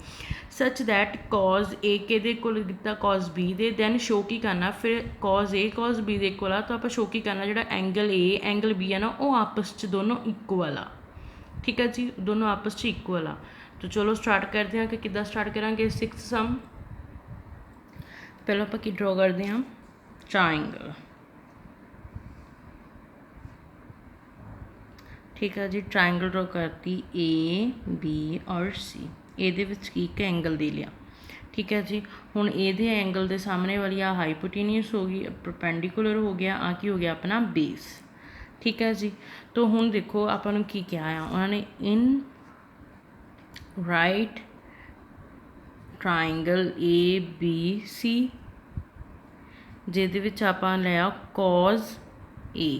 S1: सच दैट कॉज ए के कॉज बी दे दैन शो की करना फिर कॉज ए कॉज बी दे इक्वल आ तो आप शो की करना जो एंगल ए एंगल बी है ना वो आपस च दोनों इक्वल आ ठीक है जी दोनों आपस च इक्वल आ। तो चलो स्टार्ट करते हैं कि किद्दां स्टार्ट करांगे 6th सम। पहले आप ड्रॉ करते हैं ट्राइंगल ठीक है जी। ट्राइंगल ड्रॉ करती ए बी और सी ये एक एंगल दे लिया ठीक है जी। हुण ये एंगल के सामने वाली आ हाइपोटेनियस हो गई परपेंडिकुलर हो गया आ की हो गया अपना बेस ठीक है जी। तो हुण देखो अपन की क्या है उन्होंने in right triangle A B C जिहदे विच आपां लिया कॉज ए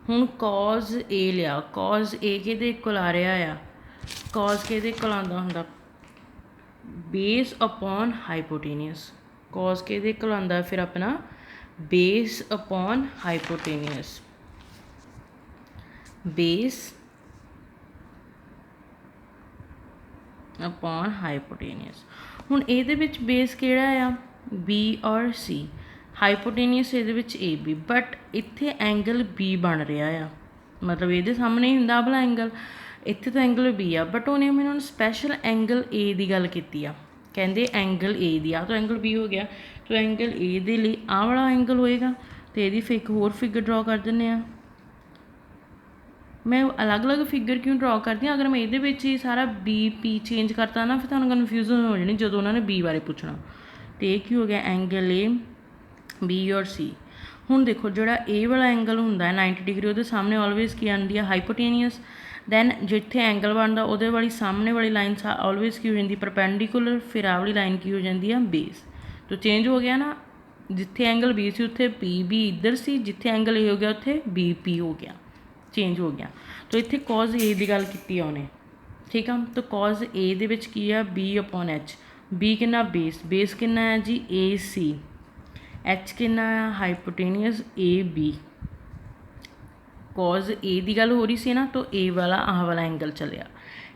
S1: हुण कॉज ए लिया कॉज ए किहदे इक्वल आ रहा आ कॉज किहदे इक्वल आंदा हुंदा बेस अपॉन हाइपोटेनियस कॉज किहदे इक्वल आंदा फिर अपना base upon hypotenuse base upon hypotenuse हुण इहदे विच बेस किहड़ा आ बी और सी हाइपोटेनियस ये ए बी बट इत्थे एंगल बी बन रहा आ मतलब ये सामने ही हुंदा भला एंगल इत्थे तो एंगल बी आ बट उन्हें मैंने स्पैशल एंगल ए की गल की आ कहते एंगल ए दी आ तो एंगल बी हो गया तो एंगल ए दे लिए आ वाला एंगल होएगा तो ये एक होर फिगर ड्रॉ कर देने आ। मैं अलग अलग फिगर क्यों ड्रॉ करती हूँ अगर मैं ये ही सारा बी पी चेंज करता ना फिर तुहानूं कन्फ्यूजन हो जानी जो उन्होंने बी बारे पूछना तो ये की हो गया एंगल ए बी और सी। हुण देखो जो ए वाला एंगल होंदा है 90 डिग्री वो सामने ऑलवेज की आती है हाइपोटेनियस दैन जिथे एंगल बनता वो वाली सामने वाली लाइन ऑलवेज की हो जाती परपेंडिकुलर फिर आ वाली लाइन की हो जाती है बेस तो चेंज हो गया ना जिथे एंगल बी सी उत्थे पी बी इधर सी जिथे एंगल ए हो गया उत्थे बी पी हो गया चेंज हो गया। तो इत्थे कॉज ए की गल की उन्हें ठीक है। तो कॉज ए दे विच की है बी अपॉन एच बी कितना बेस बेस कितना है जी ए सी एच कितना है हाइपोटेनियस ए बी कॉज ए की गल हो रही सी ना तो ए वाला आह वाला एंगल चलिया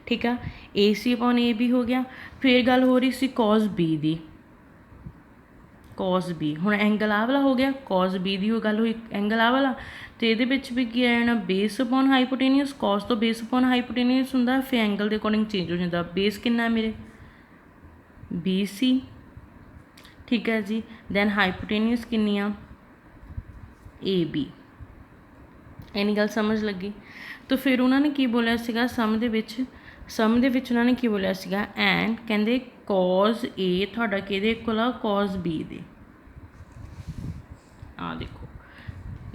S1: ठीक है। A C upon A B हो गया फिर गल हो रही सी कॉज बी की कॉज बी हुण एंगल आ वाला हो गया कॉज बी की गल हुई एंगल आ वाला तो ये भी की आ जाना बेस अपॉन हाइपोटेनियस कॉज तो बेस अपॉन हाइपोटेनियस होंदा फिर एंगल के अकॉर्डिंग चेंज हो जाता बेस कितना है मेरे बी सी ठीक है जी। दैन हाइपोटेनियस कितनी आ ए बी इन्नी गल समझ लगी। तो फिर उन्होंने की बोलिया सीगा सम दे विच उन्होंने की बोलिया सीगा एंड कहंदे कॉज ए तुहाडा किहदे इक्वल आ कॉज बी दे आ देखो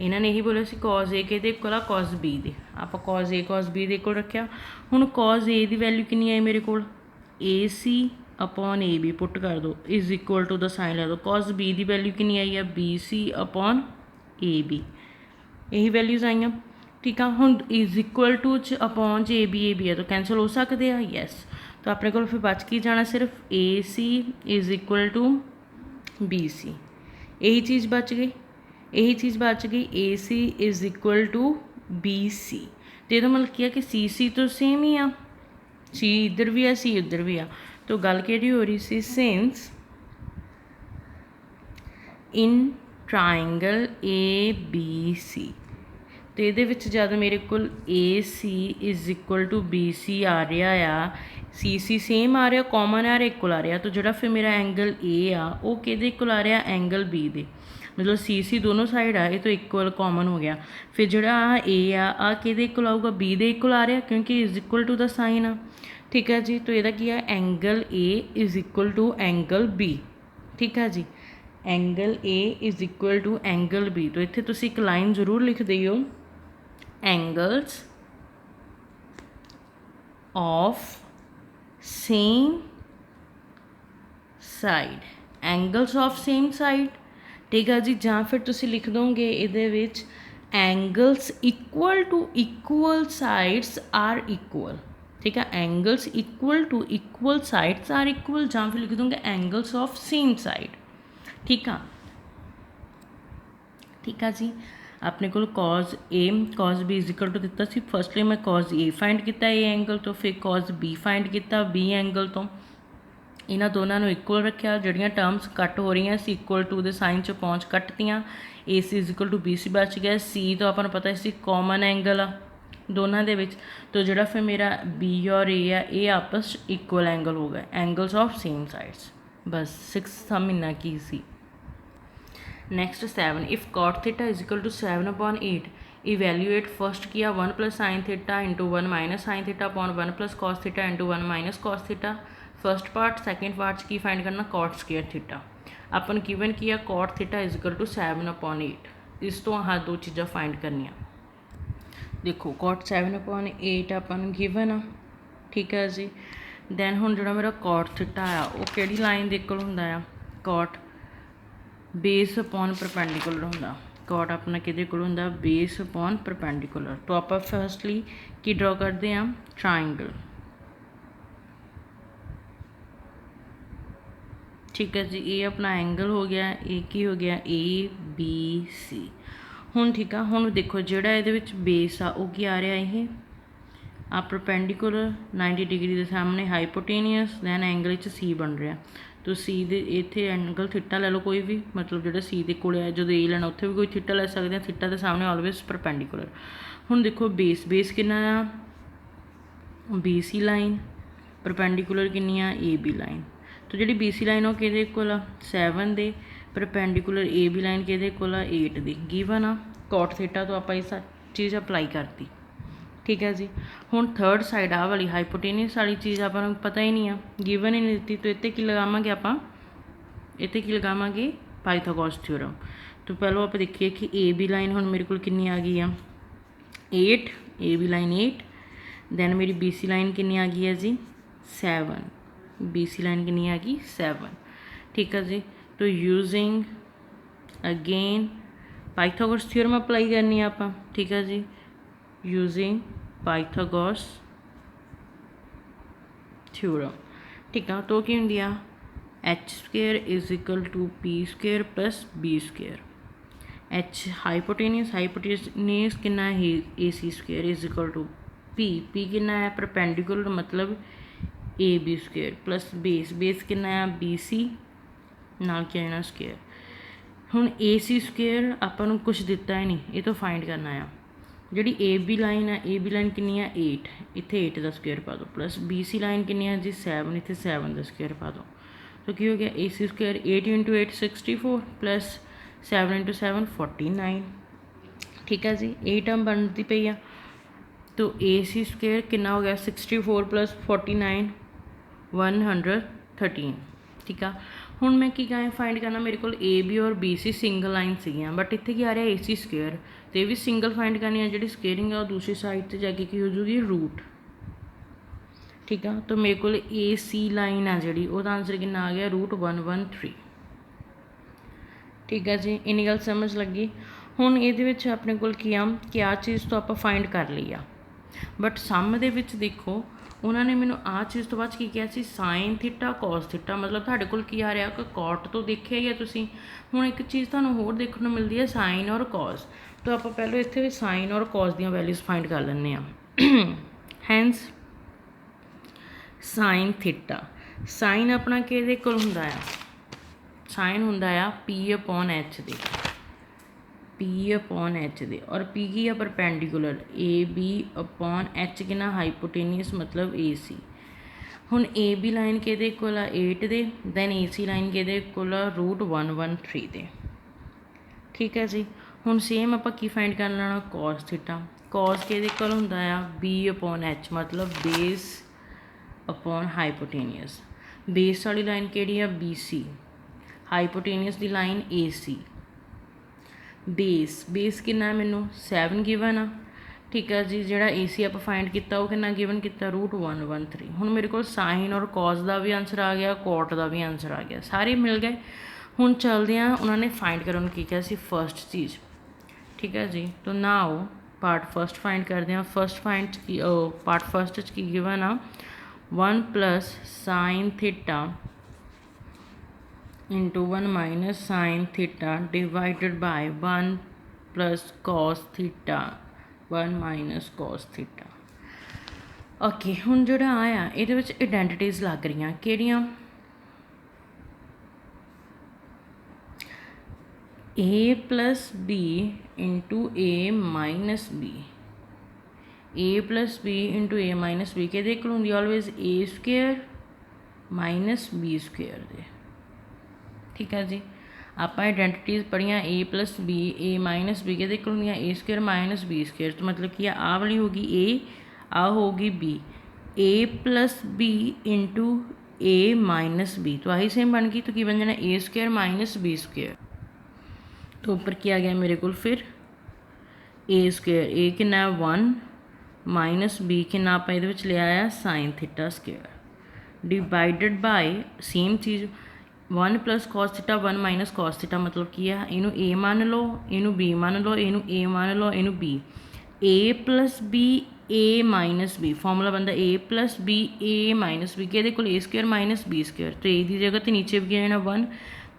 S1: इन्होंने यही बोलिया सी कॉज ए किहदे इक्वल आ कॉज बी दे आप कॉज बी दे इक्वल रखिया हुण कॉज ए की वैल्यू कितनी आई मेरे को A C upon A B put कर दो is equal to the sine लै दो कॉज बी की वैल्यू कितनी आई है B C upon A B यही वैल्यूज़ आई ठीक है। हुण इज इक्वल टू च अपॉन च ए बी है तो कैंसल हो सकते हैं यस तो अपने को फिर बच के जाना सिर्फ A C is equal to B C यही चीज़ बच गई A C is equal to B C तो यह मतलब क्या कि सी तो सेम ही आ सी इधर भी है सी उधर भी आ तो गल किहड़ी हो रही सी, since in triangle A B C, तो ये जब मेरे को A C is equal to B C आ रहा आ, सी सी सेम आ रहा, कॉमन आ रहा, इक्वल आ रहा, तो जोड़ा फिर मेरा एंगल ए आ वो किहदे इक्वल आ रहा, एंगल बी दे, मतलब सी सी दोनों साइड आ, ये तो इक्वल कॉमन हो गया। फिर जोड़ा ए आ किहदे इक्वल आऊगा, बी दे इक्वल आ रहा, क्योंकि is equal to the sign आ। ठीक है जी, तो यदा की है angle A is equal to angle B. ठीक है जी, angle A is equal to angle B. तो इत्थे तुसीं एक लाइन जरूर लिख दिओ, angles of same side, angles of same side. ठीक है जी, ਜਾਂ फिर तुसीं लिख दोगे ਇਹਦੇ ਵਿੱਚ angles equal to equal sides are equal. ठीक है, angles equal to equal sides are equal, ਜਾਂ फिर लिख दोगे एंगल्स ऑफ सेम साइड। ठीक है, ठीक है जी, अपने को cos A cos B is equal to दिता सी, फर्स्टली मैं कॉज ए फाइंड किया ए एंगल तो, फिर कॉज बी फाइंड किया बी एंगल तो, इन्हों दोनों इक्वल रखा, जड़ियाँ टर्म्स कट हो रही सी इक्वल टू दे साइन च पहुँच कट्टियाँ, ए सी इजिकल टू बी सी बच गया, सी तो अपन पता इसी कॉमन एंगल आ दोनों दे विच, तो जोड़ा फिर मेरा बी और ए आ ये आपस इक्वल एंगल हो गए, एंगल्स ऑफ सेम साइड्स। बस 6 महीना की सी। Next 7, if cot theta is equal to 7/8, evaluate first किया 1 plus sine theta into 1 minus sine theta upon 1 plus cos theta into 1 minus cos theta. First part, second part की find करना cot square theta. अपन given किया cot theta is equal to 7/8, इस तो हाँ दो चीज़ा फाइंड करनिया। देखो कॉट 7/8 अपन गिवन आ, ठीक है जी। दैन हुण जो मेरा कॉट थीटा आ वो किहड़ी लाइन दे इक्वल हुंदा आ, कॉट बेस अपॉन परपेंडिकुलर होंदा, कॉट अपना किहदे कोल होंदा, बेस अपॉन परपेंडिकुलर। तो आप फर्स्टली की ड्रॉ करते हैं, ट्राइंगल। ठीक है जी, ये अपना एंगल हो गया, ये की हो गया ए बी सी। हुण ठीक है, हुण देखो जिहड़ा इहदे विच बेस आ वो की आ रहा, ये आ परपेंडिकुलर 90 डिग्री के सामने हाइपोटेनियस, दैन एंगल सी बन रहा, तो सी दे इत्थे एंगल थीटा ले लो कोई भी, मतलब जो सी दे कोल जो ए लेना उत्थे भी कोई थीटा ले सकते हैं, थीटा के सामने ऑलवेज परपेंडिकुलर। हुण देखो बेस बेस कितना आ, बी सी लाइन, परपेंडिकुलर कितनी आ, ए बी लाइन। तो जी बी सी लाइन वो कि इक्वल आ 7 दे, परपेंडिकुलर ए बी लाइन कि इक्वल आ 8 दी, गिवन आ कॉट थीटा, तो आप इस चीज़ अप्लाई करती। ठीक है जी, हुण थर्ड साइड आ वाली हाइपोटेनियस वाली चीज़ अपन पता ही नहीं आ, गिवन ही नहीं दी, तो इत्ते की लगावांगे आपां, इत्ते की लगावांगे पाइथागोरस थ्योरम। तो पहलों आप देखिए कि ए बी लाइन हुण मेरे को कितनी आ गई आ 8, ए बी लाइन 8, दैन मेरी बी सी लाइन कितनी आ गई है जी 7, बी सी लाइन कितनी आ गई 7। ठीक है जी, तो using again Pythagoras theorem apply करनी है आपां। ठीक है जी, यूजिंग पाइथागोरस थ्योरम। ठीक है, तो की होंगी आ H square is equal to P square plus B square, H hypotenuse कितना है A C square is equal to P कितना है परपेंडिकुलर मतलब A B square plus base कितना है बी सी नाल क्या आना स्क्वेयर। हुण ए सी स्क्वेयर आपां कुछ दिता ही नहीं, ये तो फाइंड करना है। जी ए बी लाइन है, ए बी लाइन कितनी है 8, इत्थे 8 का स्क्वेयर पा दो, प्लस बी सी लाइन कितनी है जी 7, इत्थे 7 का स्क्वेयर पा दो, तो की हो गया ए C square 8 into 8 64 plus 7 into 7 49। ठीक है जी, ए टर्म बनती पई आ, तो ए सी स्क्वेयर कितना हो गया 64 प्लस 49 113। ठीक है, हुण मैं की फाइंड करना, मेरे को ए बी और बी सी सिंगल लाइन सीगियां, बट इत्थे की आ रहा ए सी स्क्वेयर, तो ये भी सिंगल फाइंड करनी है, जी स्केयरिंग है दूसरी साइड से जाके की हो जूगी रूट। ठीक है, तो मेरे को ए सी लाइन है जी, वो आंसर कितना आ गया √113। ठीक है जी, इन्नी गल समझ लगी। हुण ये अपने को क्या चीज़ तो आप फाइंड कर ली आ, बट सम दे विच देखो उन्होंने मैंने आ चीज़ तो बाद की किया सी साइन थीटा कॉस थीटा, मतलब तुहाडे कोल की आ रहा कि कॉट तो देखिया ही है तुसीं, हुण एक चीज़ तुहानूं होर देखने को मिलती है साइन और कॉस, तो आप पहले इत्थे भी साइन और कॉस दी वैल्यूज़ फाइंड कर लैंदे आ। हैंस साइन थीटा, ਸਾਈਨ ਆਪਣਾ ਕਿਹਦੇ ਕੋਲ ਹੁੰਦਾ ਆ, ਸਾਈਨ ਹੁੰਦਾ ਆ P/H ਦੇ, P/H ਦੇ, ਔਰ P ਕੀ ਆ ਪਰਪੈਂਡੀਕੂਲਰ, AB/H ਕਿੰਨਾ ਹਾਈਪੋਟੇਨੀਅਸ ਮਤਲਬ AC। ਹੁਣ AB ਲਾਈਨ ਕਿਹਦੇ ਕੋਲ ਆ 8 ਦੇ, ਦੈਨ AC ਲਾਈਨ ਕਿਹਦੇ ਕੋਲ ਆ √113 ਦੇ। ਠੀਕ ਹੈ ਜੀ। ਹੁਣ ਸੇਮ ਆਪਾਂ ਕੀ ਫਾਈਂਡ ਕਰ ਲੈਣਾ cos ਥੀਟਾ, cos ਕਿਹਦੇ ਕੋਲ ਹੁੰਦਾ ਆ B/H ਮਤਲਬ ਬੇਸ ਅਪੋਨ ਹਾਈਪੋਟੇਨੀਅਸ। ਬੇਸ ਵਾਲੀ ਲਾਈਨ ਕਿਹੜੀ ਆ BC, ਹਾਈਪੋਟੇਨੀਅਸ ਦੀ ਲਾਈਨ AC। ਬੇਸ ਕਿੰਨਾ ਹੈ ਮੈਨੂੰ 7 ਗਿਵਨ ਆ। ਠੀਕ ਹੈ ਜੀ। ਜਿਹੜਾ AC ਆਪਾਂ ਫਾਈਂਡ ਕੀਤਾ ਉਹ ਕਿੰਨਾ ਗਿਵਨ ਕੀਤਾ √113। ਹੁਣ ਮੇਰੇ ਕੋਲ ਸਾਈਨ ਔਰ cos ਦਾ ਵੀ ਆਂਸਰ ਆ ਗਿਆ, cot ਦਾ ਵੀ ਆਂਸਰ ਆ ਗਿਆ, ਸਾਰੇ ਮਿਲ ਗਏ। ਹੁਣ ਚੱਲਦੇ ਹਾਂ, ਉਹਨਾਂ ਨੇ ਫਾਈਂਡ ਕਰਨ ਨੂੰ ਕੀ ਕਿਹਾ ਸੀ ਫਸਟ ਚੀਜ਼। ਠੀਕ ਹੈ ਜੀ। ਤਾਂ ਨਾਓ ਪਾਰਟ ਫਸਟ ਫਾਈਂਡ ਕਰਦੇ ਹਾਂ। ਪਾਰਟ ਫਸਟ 'ਚ ਕੀ ਗਿਵਨ ਆ 1 + sin θ into 1 - sin θ divided by 1 + cos θ 1 - cos θ। Okay, ਹੁਣ ਜਿਹੜਾ ਆਇਆ ਇਹਦੇ ਵਿੱਚ ਆਈਡੈਂਟੀਟੀਜ਼ ਲੱਗ ਰਹੀਆਂ ਕਿਹੜੀਆਂ, A + B into A - B, A + B into A - B ਕਿਹਦੇ ਕੋਲ ਹੁੰਦੀ ਆਲਵੇਜ਼ A² - B² ਦੇ। ਠੀਕ ਹੈ ਜੀ। ਆਪਾਂ ਆਈਡੈਂਟੀਟੀਜ਼ ਪੜ੍ਹੀਆਂ A + B A - B ਕਿਹਦੇ ਕੋਲ ਹੁੰਦੀਆਂ A² - B²। ਤਾਂ ਮਤਲਬ ਕੀ ਆ ਆਹ ਵਾਲੀ ਹੋ ਗਈ A, ਆਹ ਹੋਊਗੀ B, A + B into A - B, तो आही सेम बन गई। तो की बन जाना A² - B²। तो ऊपर क्या आ गया मेरे को फिर A², A कितना 1 - B कितना आप ये लिया आ sin θ² डिवाइडेड बाय सेम चीज़ 1 + cos θ 1 - cos θ मतलब की है इनू A मान लो, इनू B मान लो, इनू A मान लो, इनू B, A + B A - B formula बनता A + B A - B कि A² - B²। तो A की जगह तो नीचे भी आना 1,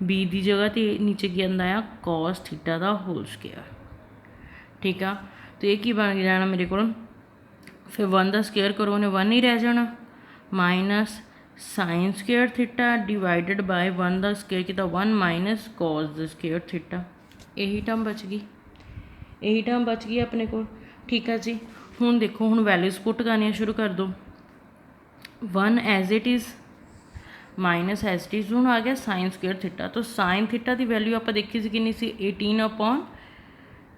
S1: B की जगह तो नीचे की आंदा आ cos θ का होल स्क्वायर। ठीक आ। तो ये की बन जाना मेरे को फिर 1 का स्क्वायर करो उन्हें 1 ही रह जाना माइनस sin² θ डिवाइडेड बाय 1 का स्क्वायर किया 1 - cos² θ। यही टर्म बच गई, यही टर्म बच गई अपने को। ठीक है जी। हुण देखो, हुण वैल्यूज़ पुट करनिया शुरू कर दो। 1 as it is minus as it is. हुण आ गया sin² θ। तो sin θ की वैल्यू आप देखी सी कितनी सी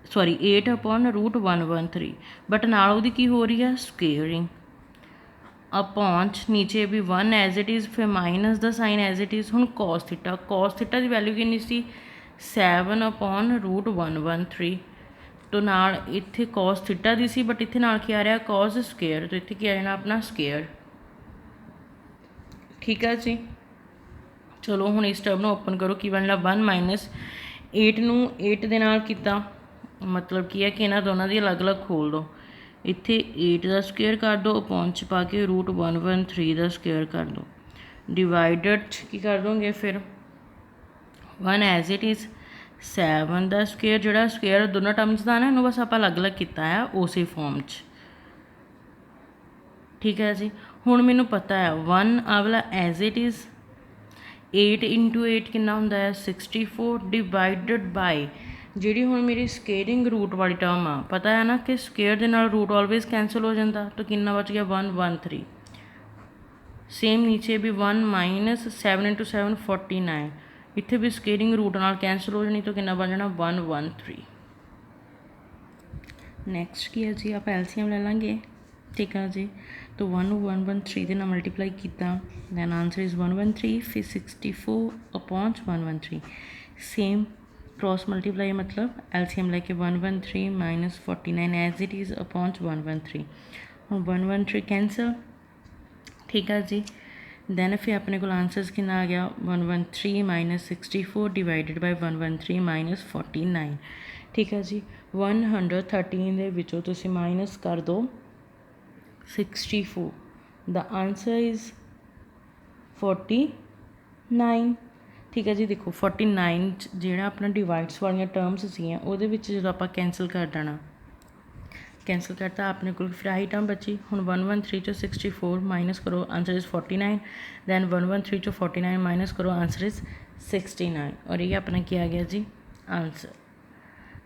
S1: 8/√113, बट नाल उहदी की हो रही है स्केयरिंग अपॉन नीचे भी 1 एज इट इज़, फिर minus the sine as it is. हुण cos θ की वैल्यू कितनी सी 7/√113। तो नाल इत्थे cos θ दी सी, बट इत्थे नाल की आ रहा cos स्केयर, तो इत्थे की आ जाना अपना स्केयर। ठीक है जी। चलो हुण इस टर्म ओपन करो, की बनना 1 - 8 नूं 8 दे नाल कीता, मतलब की है कि इन्हां दोनों दी अलग अलग खोल दो। इत्थे 8 का स्क्वेयर कर दो, अपॉन च पा के √113 का स्क्वेयर कर दो, डिवाइडेड की कर दोगे फिर 1 एज इट इज़ 7 का स्क्वेयर, जोड़ा स्क्वेयर दोनों टर्म्स का ना इन्हूं बस आप अलग अलग किया है उस फॉर्म च। ठीक है जी। हुण मैनू पता है 1 आ वाला एज इट इज़ 8 × 8 कितना होंदा है 64 डिवाइडेड बाय जी हुण मेरी स्केयरिंग रूट वाली टर्म आ, पता है ना कि स्केयर के नाल रूट ऑलवेज कैंसल हो जाता। तो कितना बच गया 113। सेम नीचे भी 1 - 7 × 7 49, इत्थे भी स्केयरिंग रूट नाल कैंसल हो जानी। तो कितना बन जाना 113। नैक्सट की है जी, आप एलसीएम ले लेंगे। ठीक है जी। तो 1 ਨੂੰ 113 ਦੇ ਨਾਲ ਮਲਟੀਪलाई किया, दैन आंसर इज़ 113, फिर 64/113। सेम क्रॉस मल्टीप्लाई मतलब एलसीएम लेके 113 - 49 एज इट इज़ अपॉन 113। और 113 कैंसल। ठीक है जी। दैन फिर अपने को आंसर्स कितना आ गया 113 - 64 डिवाइडेड बाय 113 - 49। ठीक है जी। 113 ਦੇ ਵਿੱਚੋਂ ਤੁਸੀਂ माइनस कर दो 64, द आंसर इज़ 49। ठीक है जी। देखो 49 ਜਿਹੜਾ अपना डिवाइड्स वाली टर्म्स सी वो जो आप कैंसल कर देना, कैंसल करता अपने को फिर आही टर्म बची। हुण 113 चो 64 माइनस करो, आंसर इज़ 49। दैन 113 चो 49 माइनस करो, आंसर इज़ 69। और ये अपना क्या आ गया जी आंसर।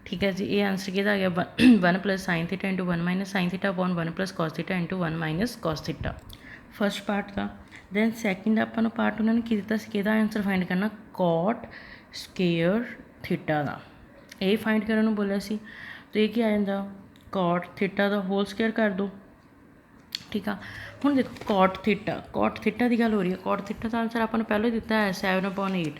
S1: ठीक है जी, ये आंसर किहदा आ गया 1 plus sine theta into 1 minus sine theta upon 1 plus cos theta into 1 minus cos theta. First part का। दैन सैकेंड ਆਪਾਂ ਨੂੰ पार्ट उन्होंने की दिता सी किहदा आंसर फाइंड करना कॉट स्केयर थीटा का। ये फाइंड करने ਨੂੰ बोलिया सी, तो ये क्या आ जाता कॉट थीटा का होल स्केयर कर दो। ठीक है, हुण देखो कॉट थीटा की गल हो रही है। कॉट थीटा का आंसर आपको पहले दिता है 7/8,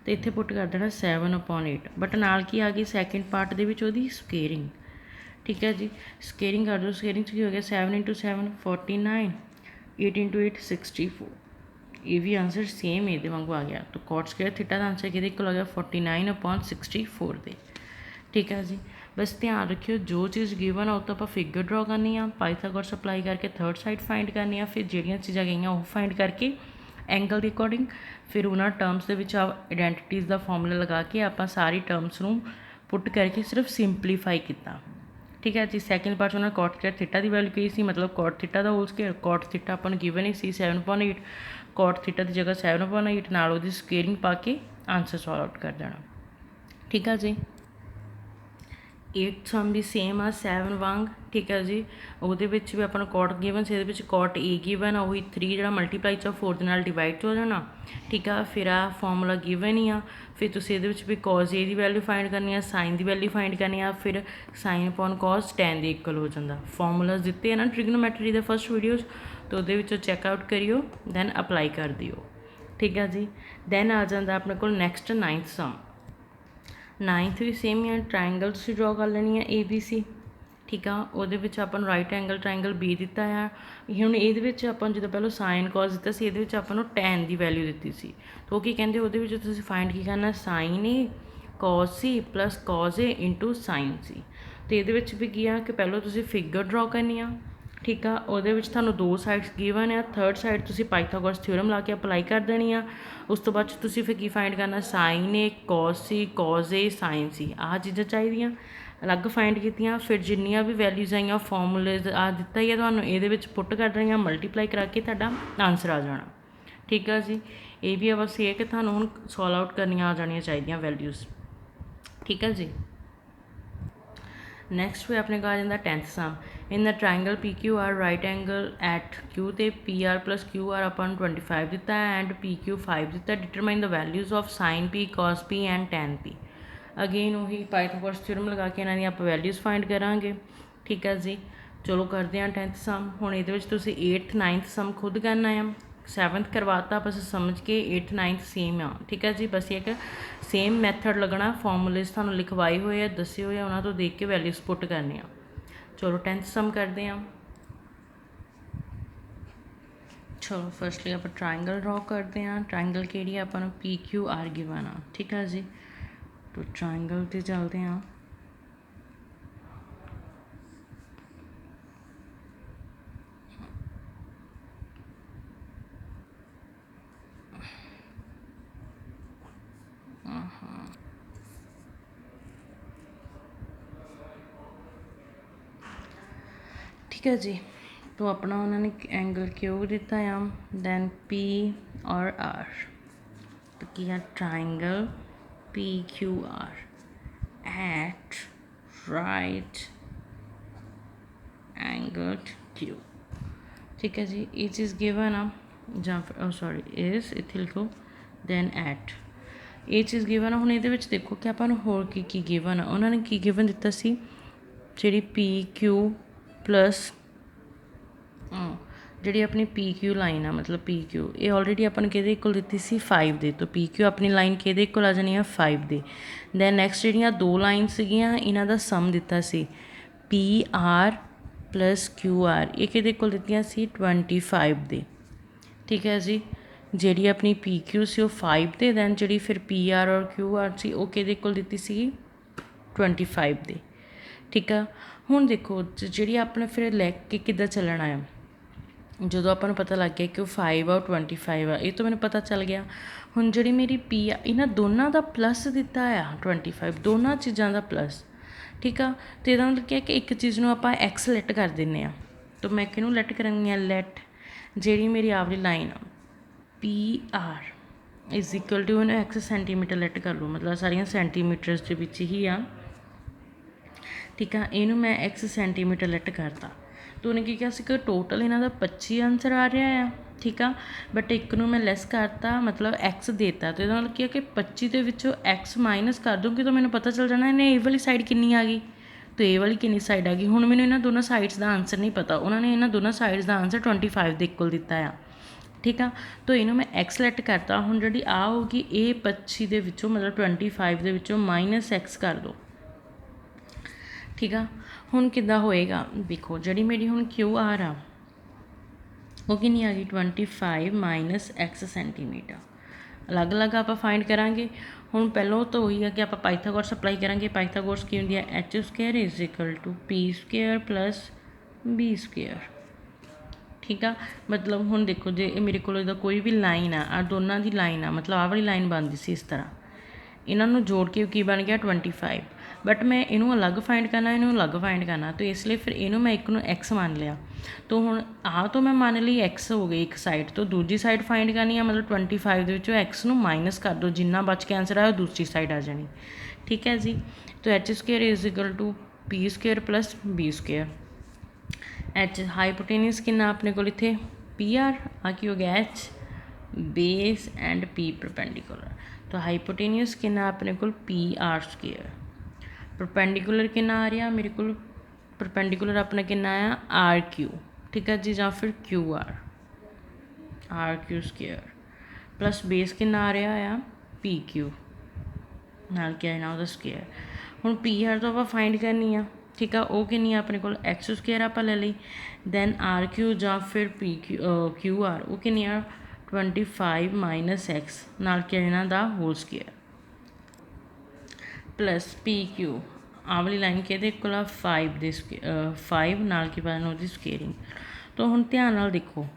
S1: तो इत्थे पुट कर देना 7/8। बट नाल की आ गई सैकेंड पार्ट दे विच ओहदी स्केयरिंग। ठीक है जी, स्केयरिंग कर दो। स्केयरिंग की हो गया 7 इंटू 7 49, 8 इंटू 8 64। ये भी आंसर सेम ये वांगू आ गया। तो कॉट स्केयर थीटा का आंसर कि आ गया 49/64 दे। ठीक है जी, बस ध्यान रखियो जो चीज़ गिवन आ तो आप फिगर ड्रॉ करनी आ, पाइथागोरस अप्लाई करके थर्ड साइड फाइंड करनी आ, फिर ਜਿਹੜੀਆਂ चीज़ां गई वो फाइंड करके एंगल के अकॉर्डिंग फिर उन्होंने टर्म्स के विच आइडेंटिटीज़ का फॉर्मूला लगा के आप सारी टर्म्स नूं पुट करके सिर्फ सिंपलीफाई किया। ठीक है जी, सैकेंड पार्ट उन्होंने कॉट स्केयर थीटा की वैल्यू कही सी, मतलब कॉट थीटा का होल स्केयर। कॉट थीटा अपन गिवन ही सी 7/8, कॉट थीटा की जगह 7/8 नाल उहदी स्केयरिंग पा के आंसर सॉल्व आउट कर देना। ठीक है जी, 8 सम भी सेम आ 7 वांग। ठीक है जी, वो भी अपन कॉट गिवन से ये कॉट ए गिवन आ वही 3 जो मल्टीप्लाई च 4 के नाल डिवाइड हो जाना। ठीक है, फिर आ फॉर्मूला गिवन ही आ, फिर तुम ये भी कॉज ए की वैल्यू फाइंड करनी है, साइन की वैल्यू फाइंड करनी है, फिर साइन अपॉन कॉज टैन के इक्वल हो जाता। फॉर्मूलाज दिते हैं ना ट्रिग्नोमैट्री के फर्स्ट वीडियोज़, तो वो चैकआउट करियो दैन अपलाई कर दियो। ठीक है जी, दैन आ जाता अपने को नैक्सट 9th सम। 9th भी सेम ही है, ट्रायंगल तुसीं ड्रॉ कर लेनी है ABC। ठीक है, वो अपन राइट एंगल ट्रायंगल B दिता है। हुण ये अपन जो पहले साइन कॉज दिता सी, ये अपन टैन की वैल्यू दी सी, तो की कहते वो तुसीं फाइंड की करना साइन ए कॉज सी प्लस कॉज ए इंटू साइन सी। तो ये भी की आ कि पहले तुसीं फिगर ड्रॉ करनी आ। ठीक है, वो थानू 2 साइड्स गिवन है, थर्ड साइड तुसीं पाइथागोरस थ्योरम ला के अपलाई कर देनी आ। उस तो बाद तुसीं फिर की फाइंड करना साइन ए कॉज ए साइन सी। आह चीज़ां चाहिए अलग फाइंड कीतियां। फिर जिन्नियां भी वैल्यूज़ आईयां फॉर्मूलेज आ दिता ही है तुहानू, ये पुट कर देनियां, मल्टीप्लाई करा के तुहाडा आंसर आ जाना। ठीक है जी, ये भी बस ये कि तुहानू हुण सॉल्व आउट करनियां आ जानियां चाहिदियां वैल्यूज़। ठीक है जी, नैक्सट फिर अपने आ जाता 10th sum. In the triangle PQR right angle at Q तो PR प्लस QR अपन 25 दिता है एंड PQ 5 दिता। Determine the values of sine P cos P and tan P। Again वही पाइथागोरस थ्योरम लगा के इन्हों आप वैल्यूज़ फाइंड करांगे। ठीक है जी, चलो करते हैं 10th सम। हुण ये 8th 9th सम खुद करना है, 7th करवाता बस समझ के, 8th 9th सेम आ। ठीक है जी, बस एक सेम मैथड लगना, फॉर्मूलेज थानू लिखवाए हुए है, दसे हुए उन्होंने तो देख के वैल्यूज़ पुट करनी। चलो 10th सम करते हैं। चलो फर्स्टली आप ट्रायंगल ड्रॉ करते हैं। ट्रायंगल कि अपन PQR गिवन आ। ठीक है जी, तो ट्रायंगल से चलते हैं। ठीक है जी, तो अपना उन्होंने एंगल क्यू दिता है, दैन P और R, तो क्या triangle PQR at right angle Q। ठीक है जी, ये चीज़ गिवन आ ਜਾਂ सॉरी इस इत्थे लिखो दैन एट ये चीज़ गिवन आ। हुण इहदे विच देखो कि आपां नूं होर की गिवन आ। उन्होंने की गिवन दिता सी जिहड़ी PQ प्लस जी अपनी PQ लाइन आ, मतलब PQ ये ऑलरेडी अपन कि दी सी 5 दे, तो PQ अपनी लाइन कि आ जानी है 5 दे। दैन नैक्सट जी 2 लाइन सीगियां, इन्हां दा सम दिता सी PR प्लस QR, ये कि दित्तियां सी 25 दे। ठीक है जी, जी अपनी PQ सी 5 दे, दैन जी फिर PR और QR सी वो कि दित्ती सी 25 दे। ठीक है, हुण देखो जी अपने फिर लैग के किद्दां चलना है, जो अपन पता लग गया कि 5 और 25 आ, ये तो मैंने पता चल गया। हुण जी मेरी P आ, इन्हां दोनों का प्लस दिता है 25, दोनों चीज़ों का प्लस। ठीक है। तो ਇਹਦਾ ਮਤਲਬ ਕੀ ਹੈ ਕਿ ਇੱਕ ਚੀਜ਼ ਨੂੰ ਆਪਾਂ ਐਕਸ ਲੈਟ ਕਰ ਦਿੰਦੇ ਹਾਂ। ਤਾਂ ਮੈਂ ਕਿਹਨੂੰ ਲੈਟ ਕਰਾਂਗੀ ਆ, ਲੈਟ ਜਿਹੜੀ ਮੇਰੀ ਆਵਲੀ ਲਾਈਨ ਆ P R is equal to ਇਹਨੂੰ ਐਕਸ ਸੈਂਟੀਮੀਟਰ ਲੈਟ ਕਰ ਲਓ, ਮਤਲਬ ਸਾਰੀਆਂ ਸੈਂਟੀਮੀਟਰਸ ਦੇ ਵਿੱਚ ਹੀ ਆ। ठीक है, इनू मैं एक्स सेंटीमीटर लैट करता। तो उन्हें क्या कि टोटल इन्हों का 25 आंसर आ रहा है। ठीक है, बट एक नू मैं लैस करता, मतलब एक्स देता। तो मतलब क्या कि 25 के विचों एक्स माइनस कर दूँगी तो मैंने पता चल जाना इन्हें ए वाली साइड कितनी आ गई, तो ए वाली कितनी साइड आ गई। हुण मैंने इन्होंने दोनों साइड्स का आंसर नहीं पता, उन्होंने इन्होंने दोनों साइड्स का आंसर 25 के इक्वल दिता है। ठीक है, तो इनू मैं एक्स लैट करता। हुण जी आ होगी ए 25 के विचों मतलब 25 के विचों माइनस एक्स कर दो। ठीक है, हुण किद्दां होएगा, देखो जी मेरी हुण क्यू आर आ वो कितनी आ गई 25 माइनस एक्स सेंटीमीटर। अलग अलग आप फाइंड करांगे। हुण पहलों तो वही है कि आप पाइथागोरस अप्लाई करांगे। पाइथागोरस की होंदी है H square is equal to P square plus B square. ठीक है, मतलब हुण देखो जे मेरे को कोई भी लाइन आ दोनों की लाइन आ, मतलब आ वाली लाइन बनती सी इस तरह, इन्हों जोड़ के की बन गया 25। बट मैं इनू अलग फाइंड करना, इनू अलग फाइंड करना, तो इसलिए फिर इनू मैं एक नू एक्स मान लिया। तो हुण आ तो मैं मान ली एक्स हो गई एक साइड, तो दूजी साइड फाइंड करनी है, मतलब 25 के विचों एक्स नू माइनस कर दो, जिन्ना बच के आंसर आया दूसरी साइड आ जानी। ठीक है जी, तो H square is equal to P square plus B square. H hypotenuse कितना अपने को इत्थे पी आर, आ की हो गया H base and P perpendicular. तो हाईपोटेनियस कितना अपने को पी आर स्क्वेयर, परपेंडिकुलर कितना आ रहा मेरे को, परपेंडिकुलर अपना कितना आया आर क्यू। ठीक है जी, या फिर Q are Q square plus base कितना आ रहा है पी क्यू नाल क्या है ना उसका स्क्वेयर। हुण पी आर तो आप फाइंड करनी है। ठीक है, वो कितनी अपने को एक्स स्क्वेयर आप ले ली, दैन आर क्यू या फिर पी क्यू आर वो कितनी आ 25 माइनस एक्स नाल क्या इन्हां दा whole square plus P Q आ वाली लाइन के इक्वल आ 5 दे 5 नाल की पास उसकी स्केयरिंग। तो हुण ध्यान नाल देखो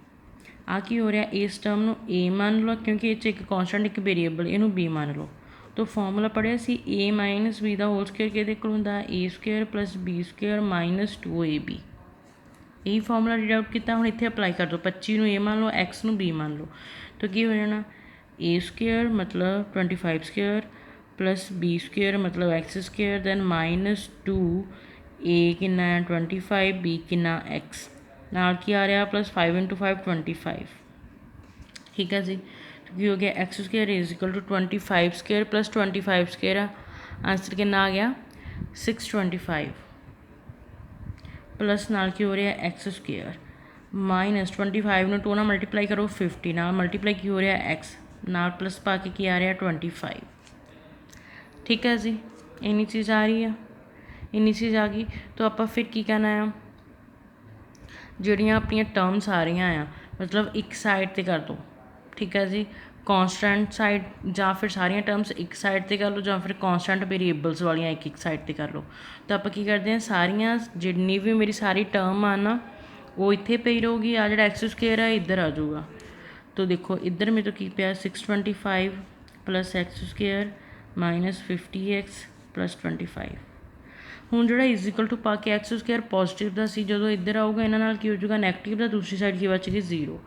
S1: आ की हो रहा, इस टर्म नू ए मान लो क्योंकि ये एक कॉन्स्टेंट एक वेरीएबल, इनू बी मान लो। तो फॉर्मूला पढ़िया सी ए माइनस बी का होल स्क्वेयर के इक्वल होंदा A square plus B square minus 2ab। यही फॉर्मूला रीड आउट किया, हुण इत्थे अप्लाई कर दो। 25 नू ए मान लो, एक्स नू बी मान लो, तो की हो जाना ए स्क्वेयर मतलब 25 स्क्वेयर प्लस बी स्क्वेयर मतलब एक्स स्क्वेयर दैन माइनस 2 ए कितना 25 बी कितना एक्स नाल की आ रहा प्लस 5 इंटू 5 25। ठीक है जी, तो की हो गया X square is equal to 25 square plus 25 square answer कितना आ गया 625 प्लस नाल की हो रहा है एक्स स्क्वेयर माइनस 25 में 2 ना मल्टीप्लाई करो 50 नाल मल्टीप्लाई की हो रहा है एक्स नाल प्लस पा के की आ रहा है 25। ठीक है जी, इन्नी चीज़ आ रही है, इन्नी चीज़ आ गई। तो आप फिर की करना है, जड़ियाँ अपन टर्म्स आ रही हैं मतलब एक साइड पर कर दो। ठीक है जी, कॉन्स्टेंट साइड या फिर सारिया टर्म्स एक साइड पर कर लो, या फिर कॉन्स्टेंट वेरीएबल्स वाली एक साइड पर कर लो। तो आप की करते हैं सारिया जितनी भी मेरी सारी टर्म आ ना वो इत्थे पई रहूगी, आ जो एक्स स्क्वेयर है इधर आ जाऊगा। तो देखो इधर मेरे तो की पाया 625 plus x square minus 50x plus 25। हुण जो इजिकल टू पा के एक्स स्क्वेयर पॉजिटिव का सी, जो इधर आऊगा इन्होंने की हो जाएगा नैगेटिव का, दूसरी साइड की बच गई 0।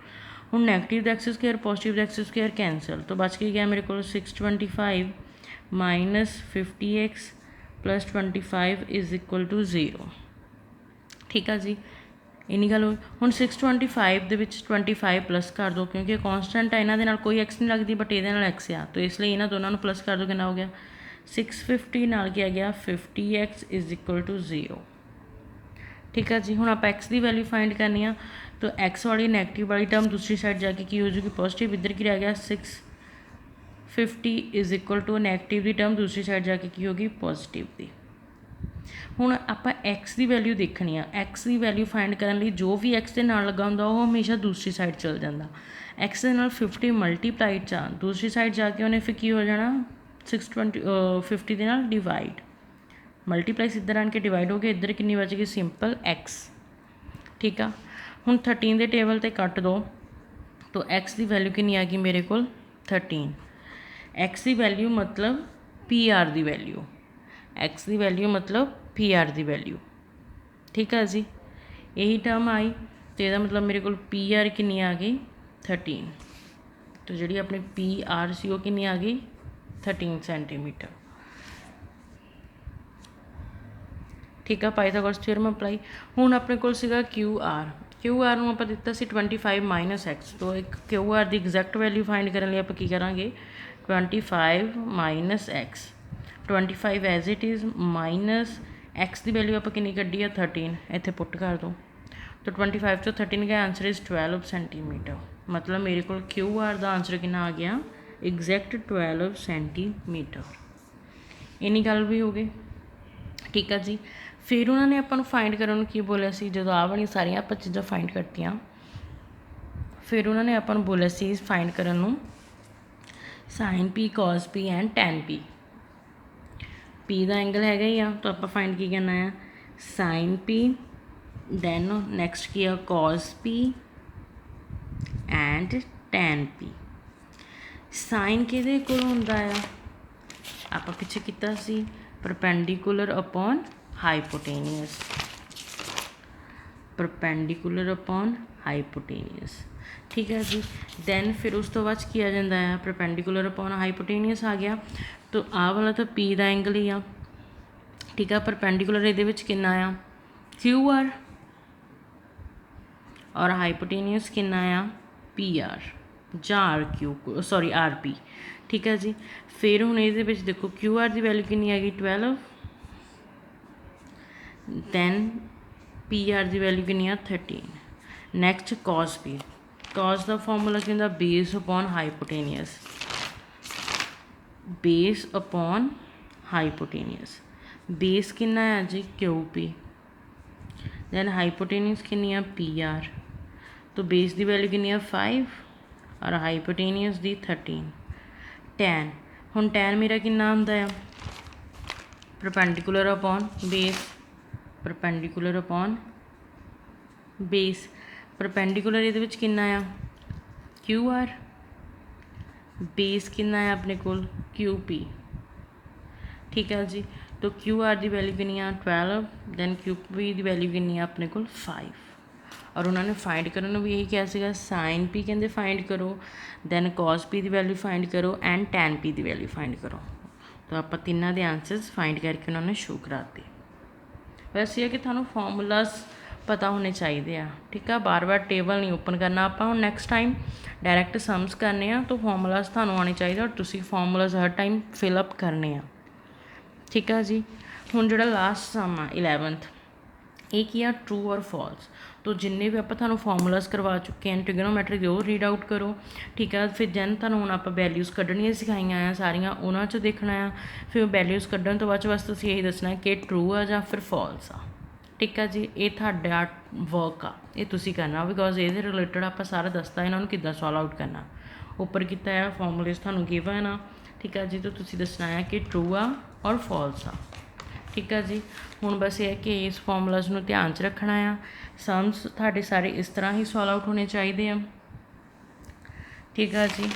S1: हुण नैगेटिव का एक्स स्क्वेयर पॉजिटिव का एक्स स्क्वेयर कैंसल, तो बच के गया मेरे को 625 minus 50x plus 25 is equal to 0। ठीक है जी, इन्नी गल हुई। हुण 625 दे विच 25 प्लस कर दो क्योंकि कॉन्स्टेंट है, इन्हों के कोई एक्स नहीं लगती बट ये एक्स आ, तो इसलिए इन्होंने दोनों प्लस कर दो, कितना हो गया 650 नाल क्या गया 50x इज इक्वल टू 0। ठीक है जी, हुण आप एक्स की वैल्यू फाइंड करनी है, तो एक्स वाली नैगेटिव वाली टर्म दूसरी साइड जाके की हो जाएगी पॉजिटिव, इधर की रह गया 650 इज इक्वल टू नैगेटिव की टर्म दूसरी साइड जाके की होगी पॉजिटिव की। हुण आपां एक्स की वैल्यू देखनी है, एक्स की वैल्यू फाइंड करने लई जो भी एक्स के नाल लगा हुंदा वो हमेशा दूसरी साइड चल जाता। एक्स के नाल 50 मल्टीप्लाइड चा दूसरी साइड जाके उन्हें फिर की हो जाना 650 के नाल डिवाइड, मल्टीप्लाई इधर आन के डिवाइड हो गया, इधर कितनी बच गई सिंपल एक्स। ठीक है, हुण 13 के टेबल पर कट दो, तो एक्स की वैल्यू कितनी आ गई मेरे को 13। एक्स की वैल्यू मतलब पी आर की वैल्यू, एक्स की वैल्यू मतलब पी आर की वैल्यू। ठीक है जी, यही टर्म आई तो यदा मतलब मेरे को पी आर कितनी आ गई 13। तो जी अपनी पी आर सी वो कितनी आ गई 13 सेंटीमीटर। ठीक है, पाइथागोरस थ्योरम अप्लाई। हुण अपने कोल सीगा क्यू आर नूं आपां दित्ता सी 25 माइनस एक्स। तो एक क्यू आर की एग्जैक्ट वैल्यू फाइंड करने लिए आपां की करांगे 25 minus X, 25 as it is minus X की वैल्यू आपां कितनी कड्ढी है 13, इत्थे पुट कर दो। तो 25 चो 13 का आंसर इज़ 12 सेंटीमीटर। मतलब मेरे को क्यू आर का आंसर कितना आ गया एग्जैक्ट 12 सेंटीमीटर। इन्नी गल भी हो गई। ठीक है जी, फिर उन्होंने आपां नूं फाइंड करन नूं की बोलिया सी, जदों आ वाली सारियां आपां चीज़ां फाइंड करतियां, फिर उन्होंने आपां नूं बोलिया सी फाइंड करन नूं sine P cos P and tan P. P का एंगल हैगा ही आ, तो आप फाइंड की करना है साइन पी, दैन नैक्सट की है cos P and tan P. Sine किहदे कोल हुंदा आ, आप पिछे किया सी perpendicular upon hypotenuse, perpendicular upon hypotenuse. ठीक है जी, दैन फिर उस तो बाद की आ जाता है परपेंडिकुलर अपॉन हाईपोटेनियस आ गया। तो आ वाला तो पी का एंगल ही आ। ठीक है, परपेंडिकुलर ये कितना आ क्यू आर और हाईपोटेनियस कितना आ पी आर ਜਾਂ R Q sorry R P. ठीक है जी, फिर हुण ये देखो क्यू आर की वैल्यू कितनी आ गई 12, दैन पी आर की वैल्यू कितनी आ 13। नैक्सट कॉस पी, कॉस का फॉर्मूला की होंदा base upon hypotenuse, base upon hypotenuse. Base कितना है जी क्यू पी, दैन हाईपोटेनियस कितनी है पी आर। तो बेस की वैल्यू कितनी है 5 और हाईपोटेनियस की 13। टैन, हुण टैन मेरा कितना आंदा है perpendicular upon base, perpendicular upon base. Perpendicular ये कितना आ क्यू आर, बेस कितना है अपने को क्यू पी। ठीक है जी, तो क्यू आर की वैल्यू कितनी आ 12, दैन क्यू पी की वैल्यू कितनी आ अपने को 5। और उन्होंने फाइंड करने भी यही किया सीगा साइन पी कहते फाइंड करो, दैन कॉस पी की वैल्यू फाइंड करो एंड टैन पी की वैल्यू फाइंड करो। तो आप तिना के आंसर्स फाइंड करके उन्होंने शो कराते। वैसे है कि थानू फॉर्मूलाज पता होने चाहिए। ठीक है, बार बार टेबल नहीं ओपन करना। आप हम नैक्सट टाइम डायरैक्ट सम्स करने तो फॉर्मूलाज थानू आने चाहिए और तुसी फॉर्मूलाज हर टाइम फिलअप करने। ठीक है जी, हुण जिहड़ा लास्ट सम आ 11th ये की आ ट्रू और फॉल्स। तो जिन्ने भी आप फॉर्मूलाज करवा चुके हैं ट्रिगोनोमैट्री के वो रीड आउट करो। ठीक है, फिर जैन तुहानूं हुण आप वैल्यूज़ कढ़नियां सिखाइयां आ सारियां, उन्हां चों देखना आ। फिर वैल्यूज़ कढ़न तो बाद बस तुसीं यही दसना कि ट्रू आ जां फिर फॉल्स आ। ठीक है जी, ये तुहाडा वर्क आ, ये तुसीं करना बिकॉज ये रिलेटिड आप सारा दसता इन्होंने किद्दां सॉल्व आउट करना। उपर किया है फॉर्मूलेज तुहानूं गिवन आ। ठीक है जी, तो तुसीं दसना है कि ट्रू आ और फॉल्स आ। ठीक है जी, हुण बस ये है कि इस फॉर्मूलाज नूं ध्यान च रखना आ। सम्स तुहाडे सारे इस तरह ही सॉल्व आउट होने चाहिए हैं। ठीक है जी,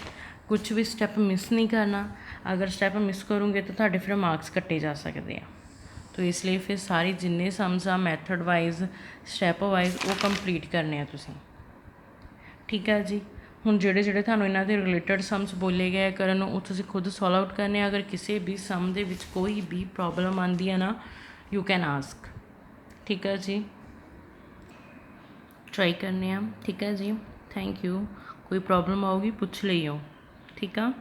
S1: कुछ भी स्टैप मिस नहीं करना। अगर स्टैप मिस करोगे तो तुहाडे फिर मार्क्स कट्टे जा सकते हैं। तो इसलिए फिर सारी जिन्ने सम्स आ मैथड वाइज स्टैप वाइज वो कंप्लीट करने तुसीं। ठीक है जी, हुण जिहड़े जिहड़े तुहानूं इन्हां दे रिलेटेड सम्स बोले गए करन वो तुसीं खुद सॉल्व आउट करने। अगर किसी भी सम दे विच कोई भी प्रॉब्लम आती है ना यू कैन आस्क। ठीक है जी, ट्राई करने। ठीक है जी, थैंक यू। कोई प्रॉब्लम आऊगी पूछ लियो। ठीक है।